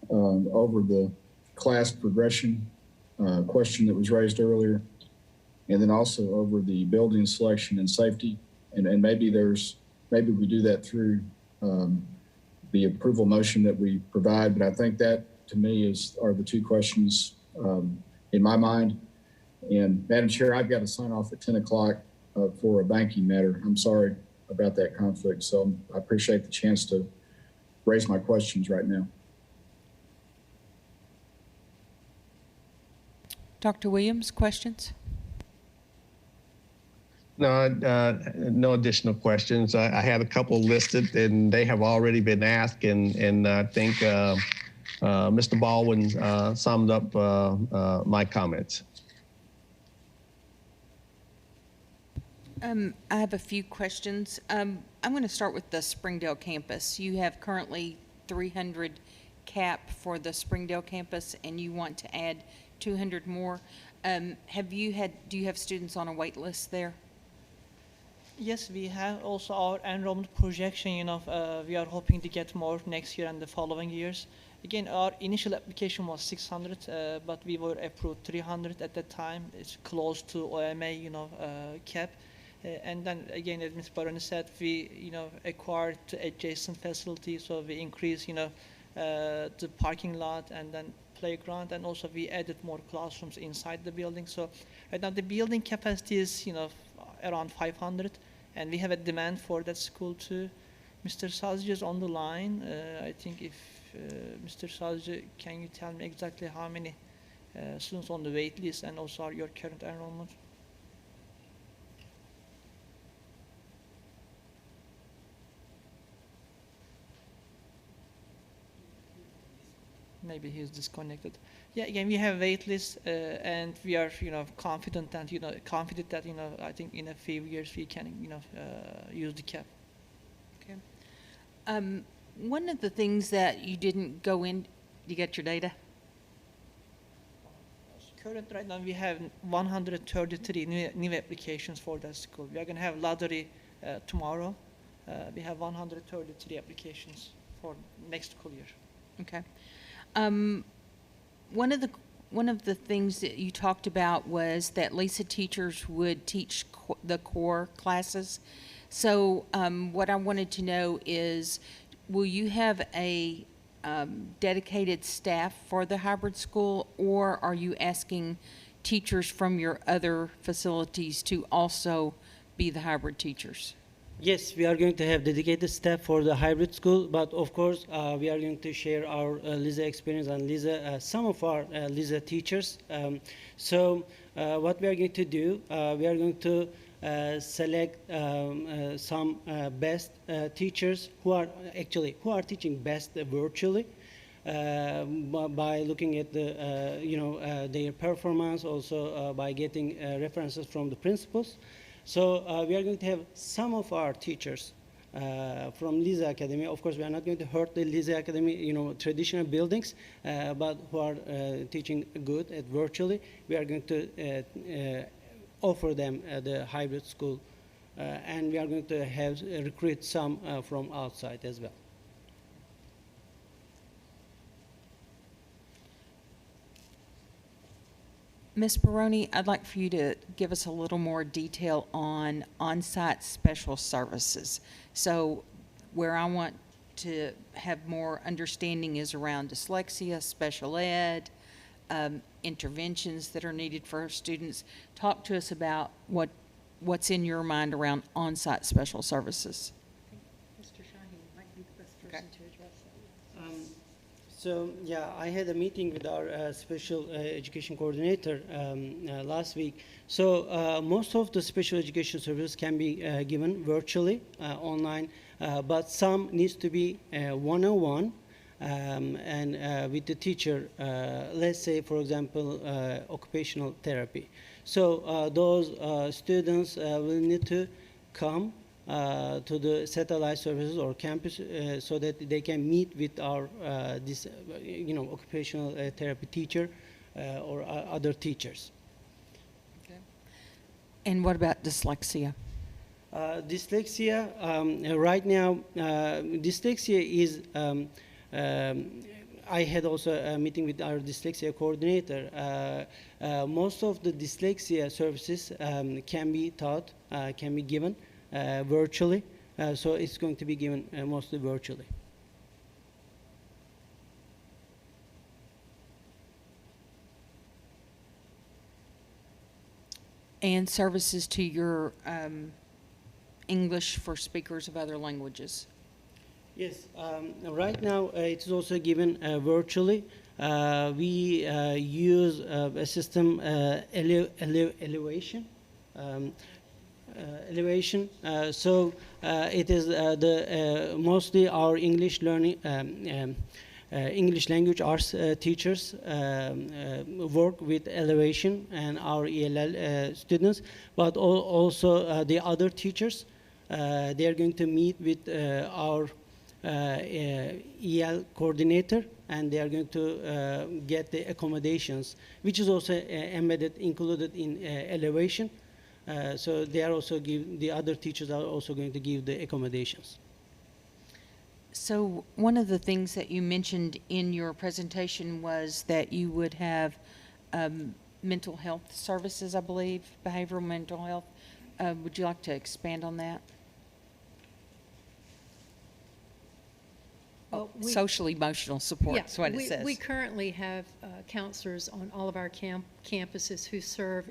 over the class progression question that was raised earlier, and then also over the building selection and safety. And maybe we do that through the approval motion that we provide. But I think that, to me, are the 2 questions in my mind. And Madam Chair, I've got to sign off at 10 o'clock for a banking matter. I'm sorry about that conflict. So I appreciate the chance to raise my questions right now. Dr. Williams, questions? No, no additional questions. I had a couple listed, and they have already been asked, and I think Mr. Baldwin summed up my comments. I have a few questions. I'm going to start with the Springdale campus. You have currently 300 cap for the Springdale campus, and you want to add 200 more. Do you have students on a wait list there? Yes, we have also our enrollment projection. We are hoping to get more next year and the following years. Again, our initial application was 600, but we were approved 300 at that time. It's close to OMA, cap. And then again, as Ms. Baroni said, we, acquired adjacent facilities, so we increased, the parking lot and then playground, and also we added more classrooms inside the building. So right now the building capacity is, around 500, and we have a demand for that school too. Mr. Sazji is on the line. I think if Mr. Sazji, can you tell me exactly how many students on the wait list, and also your current enrollment? maybe he's disconnected. Yeah, again, we have wait lists, and we are, confident that, I think in a few years we can, use the cap. Okay. One of the things that you didn't go in, you get your data? Current right now, we have 133 new applications for that school. We are going to have lottery tomorrow. We have 133 applications for next school year. Okay. One of the things that you talked about was that LISA teachers would teach the core classes. So what I wanted to know is, will you have a dedicated staff for the hybrid school, or are you asking teachers from your other facilities to also be the hybrid teachers? Yes, we are going to have dedicated staff for the hybrid school, but of course, we are going to share our LISA experience and LISA, some of our LISA teachers. So what we are going to do, we are going to select some best teachers who are teaching best virtually by looking at the their performance, also by getting references from the principals. So we are going to have some of our teachers from LISA Academy. Of course, we are not going to hurt the LISA Academy, traditional buildings, but who are teaching good at virtually. We are going to offer them the hybrid school, and we are going to have recruit some from outside as well. Ms. Baroni, I'd like for you to give us a little more detail on on-site special services. So where I want to have more understanding is around dyslexia, special ed, interventions that are needed for our students. Talk to us about what's in your mind around on-site special services. Mr. Shaheen might be the best person to address that. So yeah, I had a meeting with our special education coordinator last week. So most of the special education services can be given virtually, online, but some needs to be one-on-one and with the teacher. Let's say, for example, occupational therapy. So those students will need to come to the satellite services or campus so that they can meet with our occupational therapy teacher or other teachers. Okay. And what about dyslexia? Dyslexia, right now, dyslexia is, I had also a meeting with our dyslexia coordinator. Most of the dyslexia services can be taught, can be given virtually, so it's going to be given mostly virtually. And services to your English for speakers of other languages? Yes, right now it is also given virtually. We use a system elevation. So it is mostly our English learning, English language arts teachers work with elevation and our ELL students, but also the other teachers. They are going to meet with our EL coordinator, and they are going to get the accommodations, which is also included in elevation. So they are also the other teachers are also going to give the accommodations. So one of the things that you mentioned in your presentation was that you would have mental health services, I believe, behavioral mental health. Would you like to expand on that? Well, Social emotional support, Yeah, that's what it says. we currently have counselors on all of our campuses who serve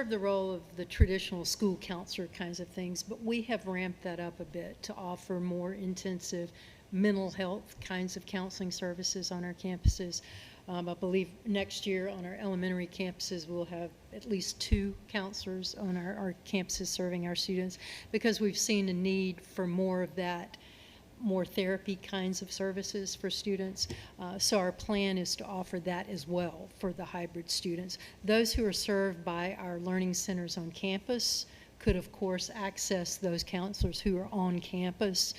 the role of the traditional school counselor kinds of things, but we have ramped that up a bit to offer more intensive mental health kinds of counseling services on our campuses. I believe next year on our elementary campuses, we'll have at least 2 counselors on our campuses serving our students, because we've seen a need for more of that more therapy kinds of services for students. So our plan is to offer that as well for the hybrid students. Those who are served by our learning centers on campus could, of course, access those counselors who are on campus.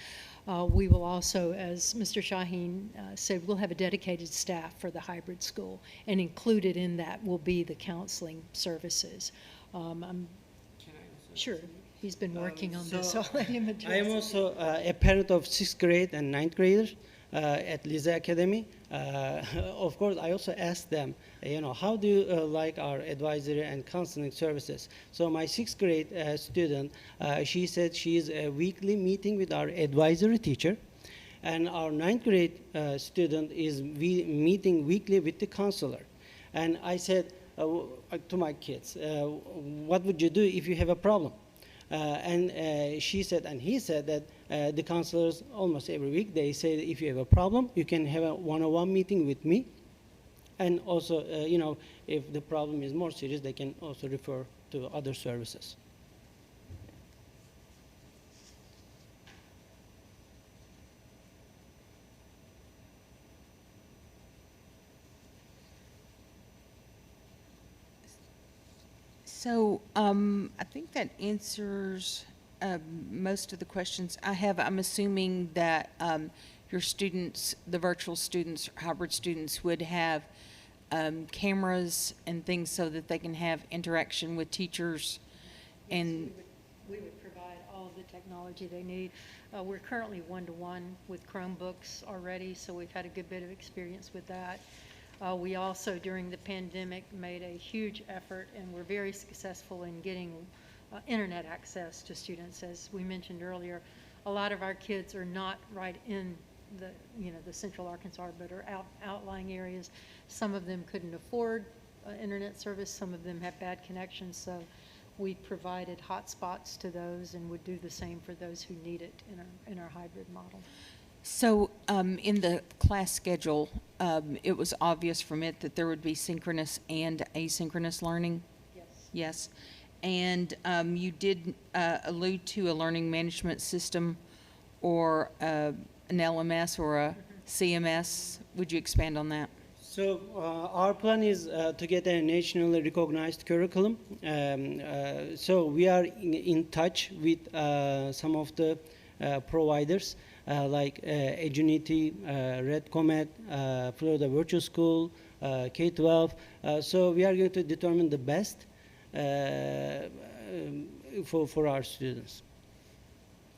We will also, as Mr. Shaheen said, we'll have a dedicated staff for the hybrid school, and included in that will be the counseling services. Sure, he's been working on this, so I'll let him address I am it. also a parent of 6th grade and 9th graders at Lisa Academy. Of course, I also asked them, how do you like our advisory and counseling services? So my 6th grade student, she said she is a weekly meeting with our advisory teacher, and our 9th grade student is meeting weekly with the counselor. And I said to my kids, what would you do if you have a problem? And she said, and he said that the counselors almost every week, they say that if you have a problem, you can have a one-on-one meeting with me. And also, if the problem is more serious, they can also refer to other services. So I think that answers most of the questions I have. I'm assuming that your students, the virtual students, hybrid students, would have cameras and things so that they can have interaction with teachers. And we would provide all of the technology they need. We're currently one-to-one with Chromebooks already, so we've had a good bit of experience with that. We also, during the pandemic, made a huge effort, and we're very successful in getting internet access to students. As we mentioned earlier, a lot of our kids are not right in the central Arkansas, but are outlying areas. Some of them couldn't afford internet service. Some of them have bad connections. So we provided hotspots to those and would do the same for those who need it in our hybrid model. so in the class schedule, it was obvious from it that there would be synchronous and asynchronous learning? Yes. Yes. And you did allude to a learning management system or an LMS or a CMS. Would you expand on that? So our plan is to get a nationally recognized curriculum. So we are in touch with some of the providers like Edunity, Red Comet, Florida Virtual School, K-12. So we are going to determine the best for our students.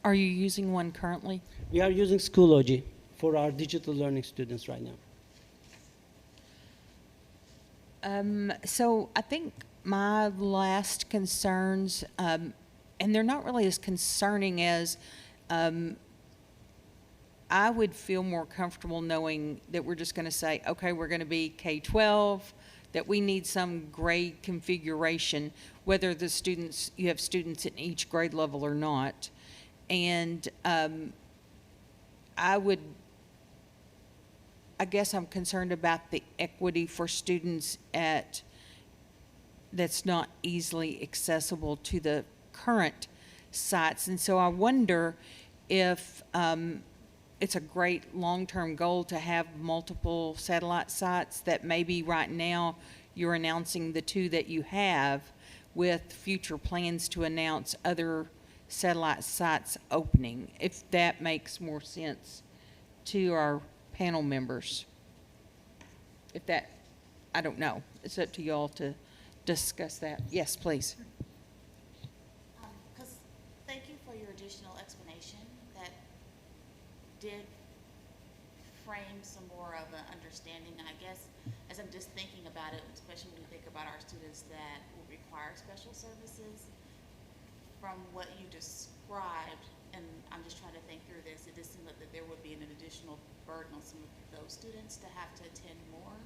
Are you using one currently? We are using Schoology for our digital learning students right now. So I think my last concerns, and they're not really as concerning as I would feel more comfortable knowing that we're just going to say, okay, we're going to be K-12, that we need some grade configuration, whether the students, you have students in each grade level or not. And I guess I'm concerned about the equity for students that's not easily accessible to the current sites. And so I wonder if it's a great long-term goal to have multiple satellite sites, that maybe right now you're announcing the 2 that you have, with future plans to announce other satellite sites opening, if that makes more sense to our panel members. If that, I don't know. It's up to y'all to discuss that. Yes, please. Thank you for your additional explanation. That did frame some more of an understanding. I guess as I'm just thinking about it, especially when we think about our students that will require special services, from what you described, and I'm just trying to think through this, it just seemed like that there would be an additional burden on some of those students to have to attend more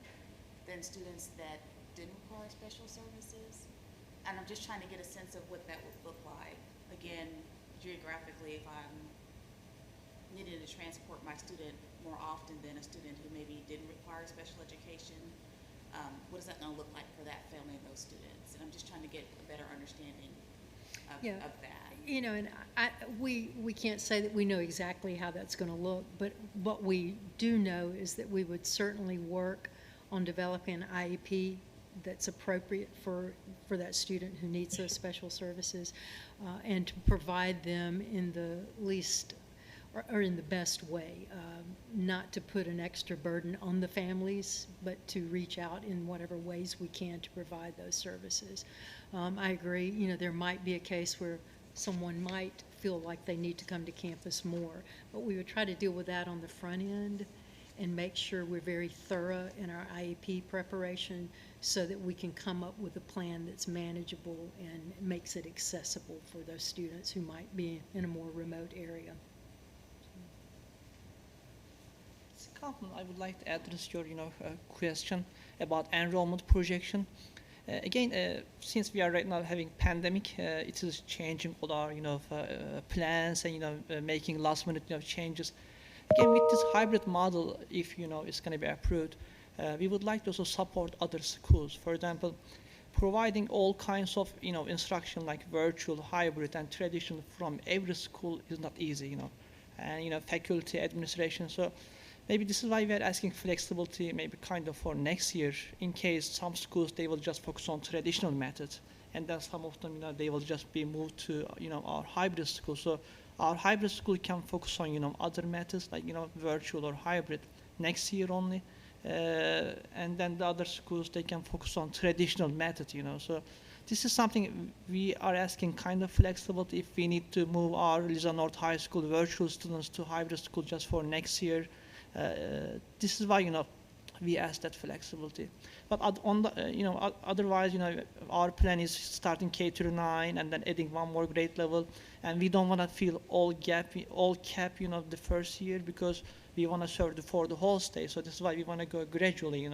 than students that didn't require special services. And I'm just trying to get a sense of what that would look like. Again, geographically, if I'm needing to transport my student more often than a student who maybe didn't require special education, what is that going to look like for that family and those students? And I'm just trying to get a better understanding Yeah. of that. You know, and we can't say that we know exactly how that's going to look, but what we do know is that we would certainly work on developing an IEP that's appropriate for that student who needs those special services, and to provide them in the least or in the best way, not to put an extra burden on the families, but to reach out in whatever ways we can to provide those services. I agree, you know, there might be a case where someone might feel like they need to come to campus more, but we would try to deal with that on the front end and make sure we're very thorough in our IEP preparation so that we can come up with a plan that's manageable and makes it accessible for those students who might be in a more remote area. Kaufman, I would like to address your, question about enrollment projection. Again, since we are right now having pandemic, it is changing all our, plans and, making last minute, changes. Again, with this hybrid model, if, it's going to be approved, we would like to also support other schools. For example, providing all kinds of, instruction like virtual, hybrid, and traditional from every school is not easy, and, faculty, administration. So maybe this is why we are asking flexibility, maybe kind of for next year, in case some schools, they will just focus on traditional methods, and then some of them, they will just be moved to, our hybrid school. So our hybrid school can focus on, other methods like, virtual or hybrid next year only. And then the other schools, they can focus on traditional methods, So this is something we are asking kind of flexibility if we need to move our Lisa North High School virtual students to hybrid school just for next year. This is why, we ask that flexibility. But on the, otherwise, our plan is starting K through 9 and then adding one more grade level. And we don't want to feel all cap, the first year because we want to serve for the whole state. So this is why we want to go gradually,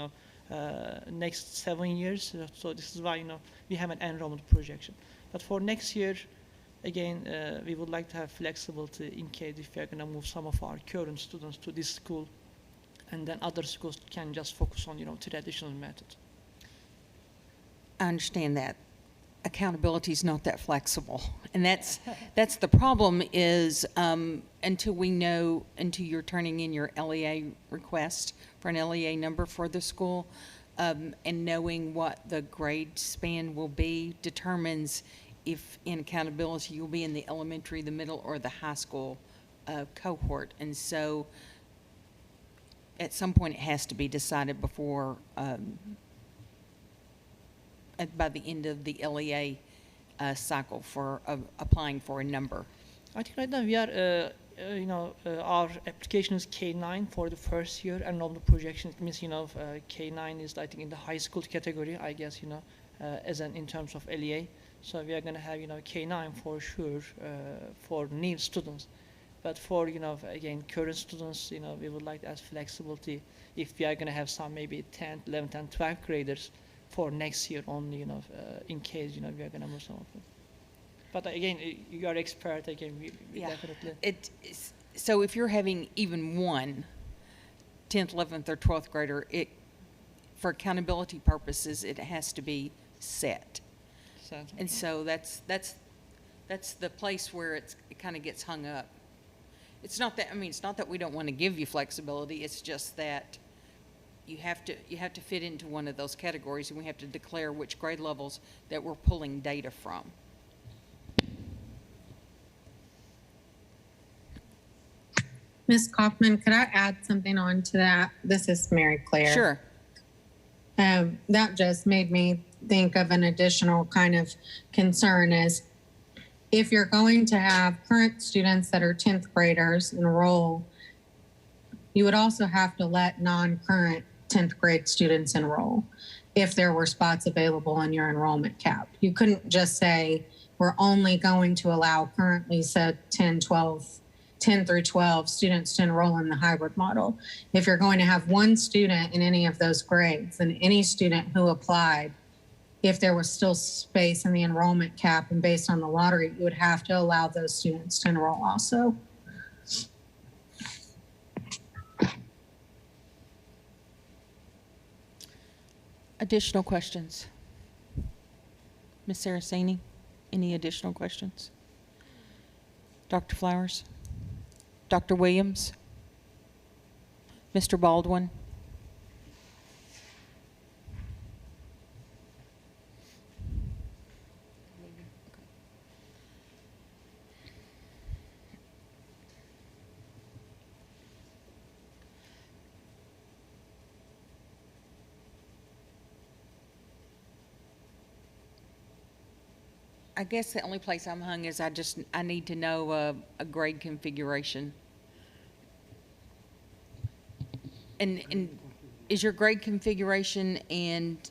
next 7 years. So this is why, we have an enrollment projection. But for next year, again, we would like to have flexibility in case if we are going to move some of our current students to this school, and then other schools can just focus on, traditional methods. I understand that. Accountability is not that flexible. And that's the problem is until you're turning in your LEA request for an LEA number for the school, and knowing what the grade span will be determines if in accountability you'll be in the elementary, the middle, or the high school cohort. And so at some point it has to be decided before by the end of the LEA cycle for applying for a number. I think right now we are, our application is K9 for the first year enrollment projection. It means, K9 is, I think, in the high school category, I guess, as in terms of LEA. So we are going to have, K9 for sure for new students. But for, again, current students, we would like to ask flexibility if we are going to have some maybe 10th, 11th, and 12th graders for next year only, in case, we are going to move some of them. But again, you are expert, again, we definitely. So if you're having even one 10th, 11th, or 12th grader, for accountability purposes, it has to be set. And so that's the place where it kind of gets hung up. It's not that we don't want to give you flexibility. It's just that you have to fit into one of those categories, and we have to declare which grade levels that we're pulling data from. Ms. Kaufman, could I add something on to that? This is Mary Claire. Sure. That just made me think of an additional kind of concern is if you're going to have current students that are 10th graders enroll, you would also have to let non-current 10th grade students enroll if there were spots available in your enrollment cap. You couldn't just say, we're only going to allow currently said 10 through 12 students to enroll in the hybrid model. If you're going to have one student in any of those grades, then any student who applied, if there was still space in the enrollment cap and based on the lottery, you would have to allow those students to enroll also. Additional questions? Ms. Saraceni? Any additional questions? Dr. Flowers? Dr. Williams? Mr. Baldwin? I guess the only place I'm hung is I need to know a grade configuration. And is your grade configuration and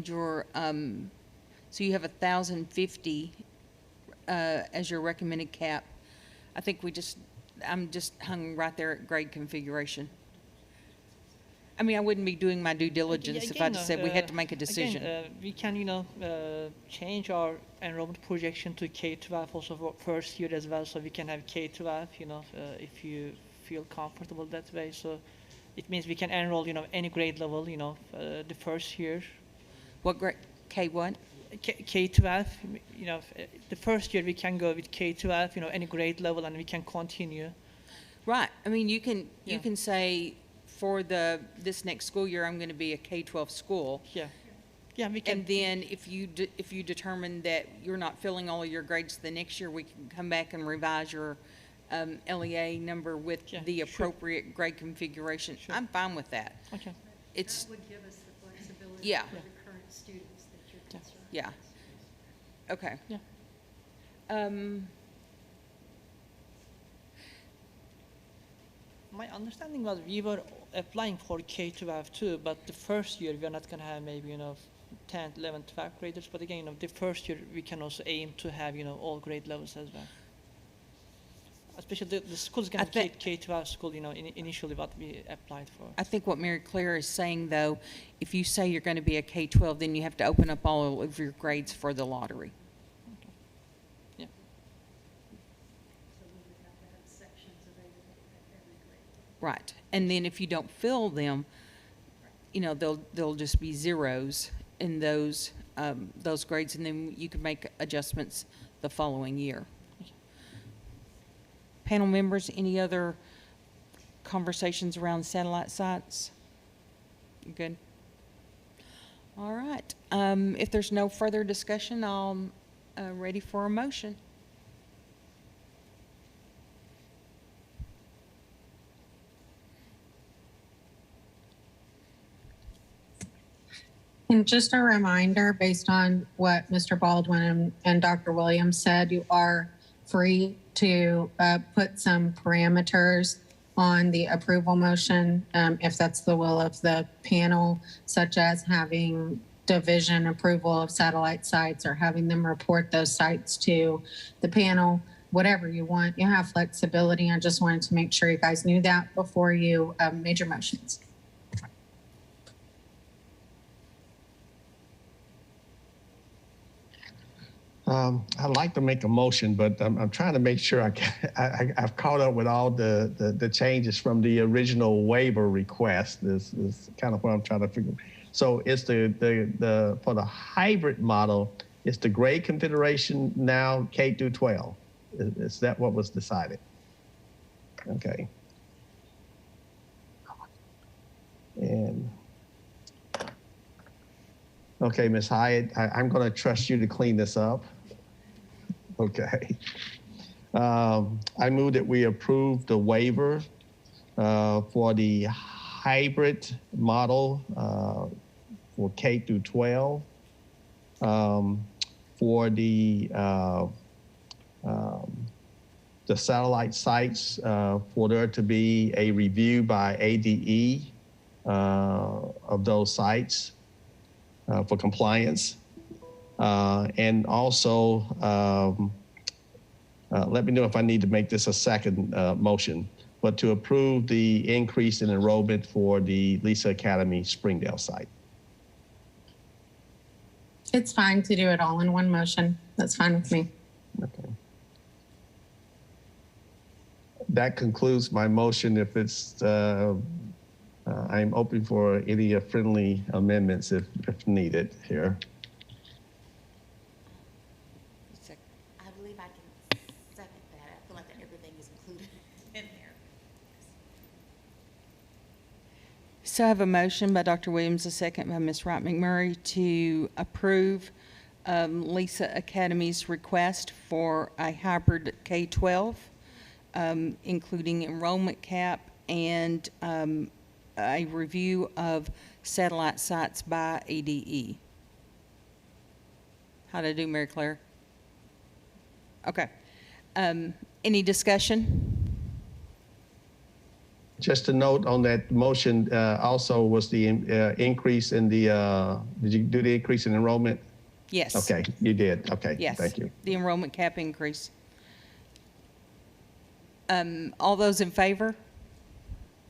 your, so you have 1,050 as your recommended cap. I think I'm just hung right there at grade configuration. I mean, I wouldn't be doing my due diligence if I just said we had to make a decision. Again, we can, change our enrollment projection to K-12 also for first year as well, so we can have K-12, if you feel comfortable that way. So it means we can enroll, any grade level, the first year. What grade? K what? K-12, the first year we can go with K-12, any grade level, and we can continue. Right. I mean, you can say for this next school year, I'm going to be a K-12 school. Yeah. Yeah, we can. And then if you determine that you're not filling all of your grades the next year, we can come back and revise your LEA number with the appropriate grade configuration. Sure. I'm fine with that. Okay. It's, That would give us the flexibility Yeah. for the current students that you're concerned. yeah. Okay. Yeah. My understanding was we were applying for K-12 too, but the first year we are not going to have maybe, 10th, 11th, 12th graders. But again, the first year we can also aim to have, all grade levels as well. Especially the school's going to think- K-12 school, initially what we applied for. I think what Mary Claire is saying, though, if you say you're going to be a K-12, then you have to open up all of your grades for the lottery. Yeah. So we would have to have sections available at every grade. Right. And then if you don't fill them, they'll just be zeros in those grades, and then you can make adjustments the following year. Panel members, any other conversations around satellite sites? You good? All right. If there's no further discussion, I'm ready for a motion. And just a reminder, based on what Mr. Baldwin and Dr. Williams said, you are free to put some parameters on the approval motion, if that's the will of the panel, such as having division approval of satellite sites or having them report those sites to the panel, whatever you want. You have flexibility. I just wanted to make sure you guys knew that before you made your motions. I'd like to make a motion, but I'm trying to make sure I've caught up with all the changes from the original waiver request. This is kind of what I'm trying to figure. So it's the for the hybrid model, it's the grade configuration now K through 12. Is that what was decided? Okay. And okay, Ms. Hyatt, I'm going to trust you to clean this up. Okay. I move that we approve the waiver for the hybrid model for K through 12 for the satellite sites for there to be a review by ADE of those sites for compliance. And also, let me know if I need to make this a second motion, but to approve the increase in enrollment for the Lisa Academy Springdale site. It's fine to do it all in one motion. That's fine with me. Okay. That concludes my motion. If it's, I'm open for any friendly amendments if needed here. believe I can second that. I feel like that everything is included in there. So I have a motion by Dr. Williams, a second by Ms. Wright McMurray to approve Lisa Academy's request for a hybrid K-12, including enrollment cap and a review of satellite sites by ADE. How'd I do, Mary Claire? Okay. Any discussion? Just a note on that motion, also was the increase in the, did you do the increase in enrollment? Yes. Okay, you did. Okay, Yes. thank you. The enrollment cap increase. All those in favor?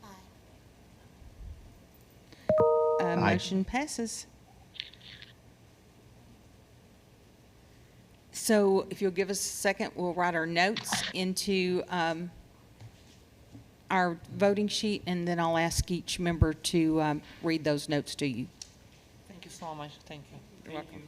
Aye. Aye. Motion passes. So if you'll give us a second, we'll write our notes into our voting sheet, and then I'll ask each member to read those notes to you. Thank you so much. Thank you. You're welcome.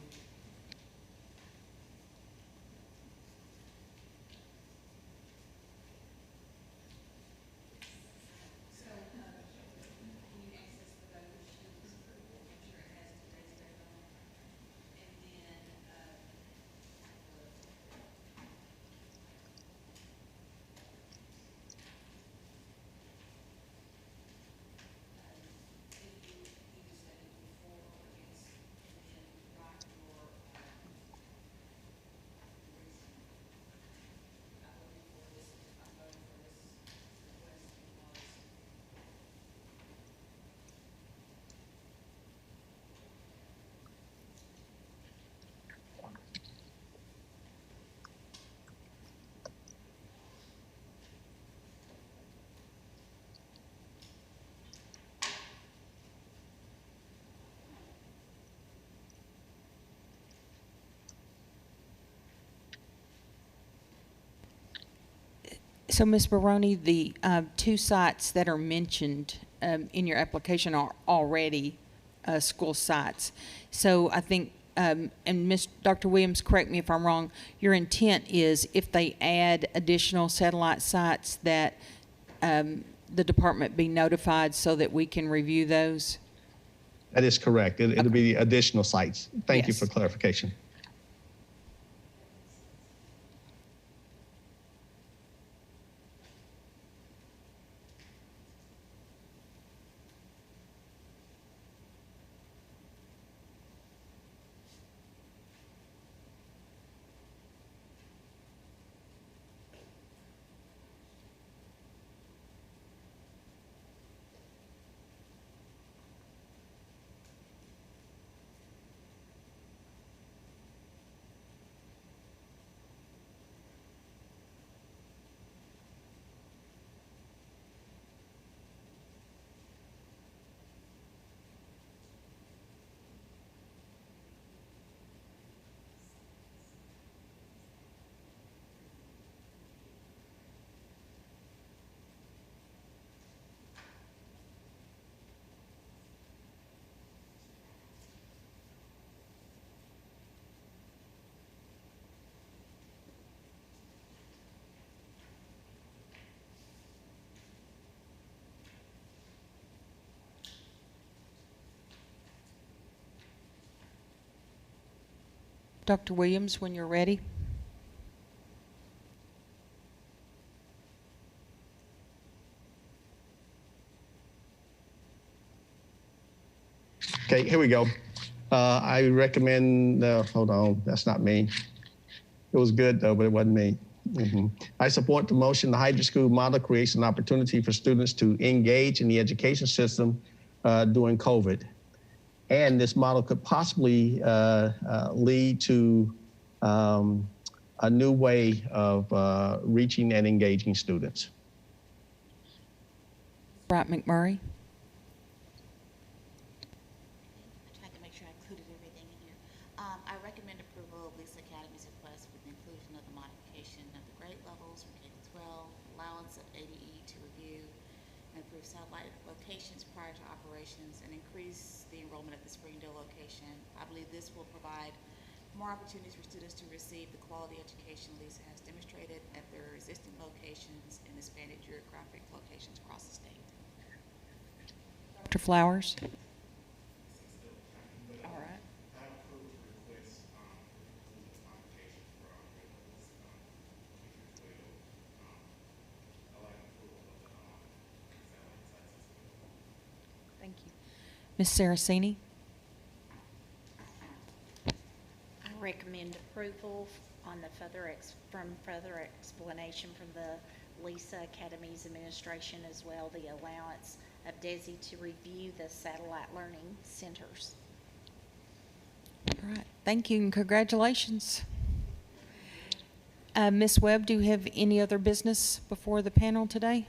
So, Ms. Baroni, the two sites that are mentioned in your application are already school sites. So I think, and Dr. Williams, correct me if I'm wrong, your intent is if they add additional satellite sites that the department be notified so that we can review those? That is correct. It'll be additional sites. Thank you Yes. for clarification. Dr. Williams, when you're ready. Okay, here we go. I recommend, hold on, that's not me. It was good though, but it wasn't me. I support the motion. The hybrid school model creates an opportunity for students to engage in the education system during COVID. And this model could possibly lead to a new way of reaching and engaging students. Wright McMurray. I tried to make sure I included everything in here. I recommend approval of Lisa Academy's request with the inclusion of the modification of the grade levels from K to 12, allowance of ADE to review and approve satellite locations prior to operations, and increase the enrollment at the Springdale location. I believe this will provide more opportunities for students to receive the quality education Lisa has demonstrated at their existing locations and expanded geographic locations across the state. Dr. Flowers? All right. Thank you. Ms. Saraceni? I recommend approval on the further explanation from the Lisa Academy's administration, as well the allowance of DESI to review the satellite learning centers. All right. Thank you and congratulations. Ms. Webb, do you have any other business before the panel today?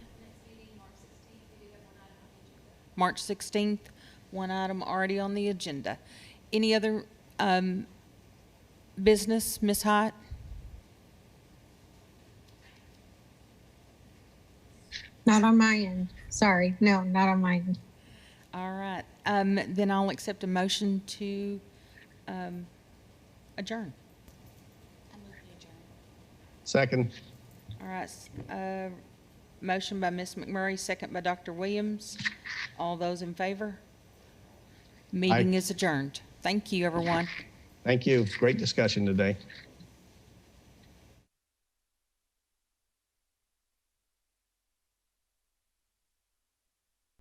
March 16th, one item already on the agenda. Any other business, Ms. Hyatt? Not on my end. Sorry. No, not on my end. All right. Then I'll accept a motion to adjourn. I move we adjourn. Second. All right. Motion by Ms. McMurray, second by Dr. Williams. All those in favor? Meeting is adjourned. Thank you, everyone. Thank you. Great discussion today.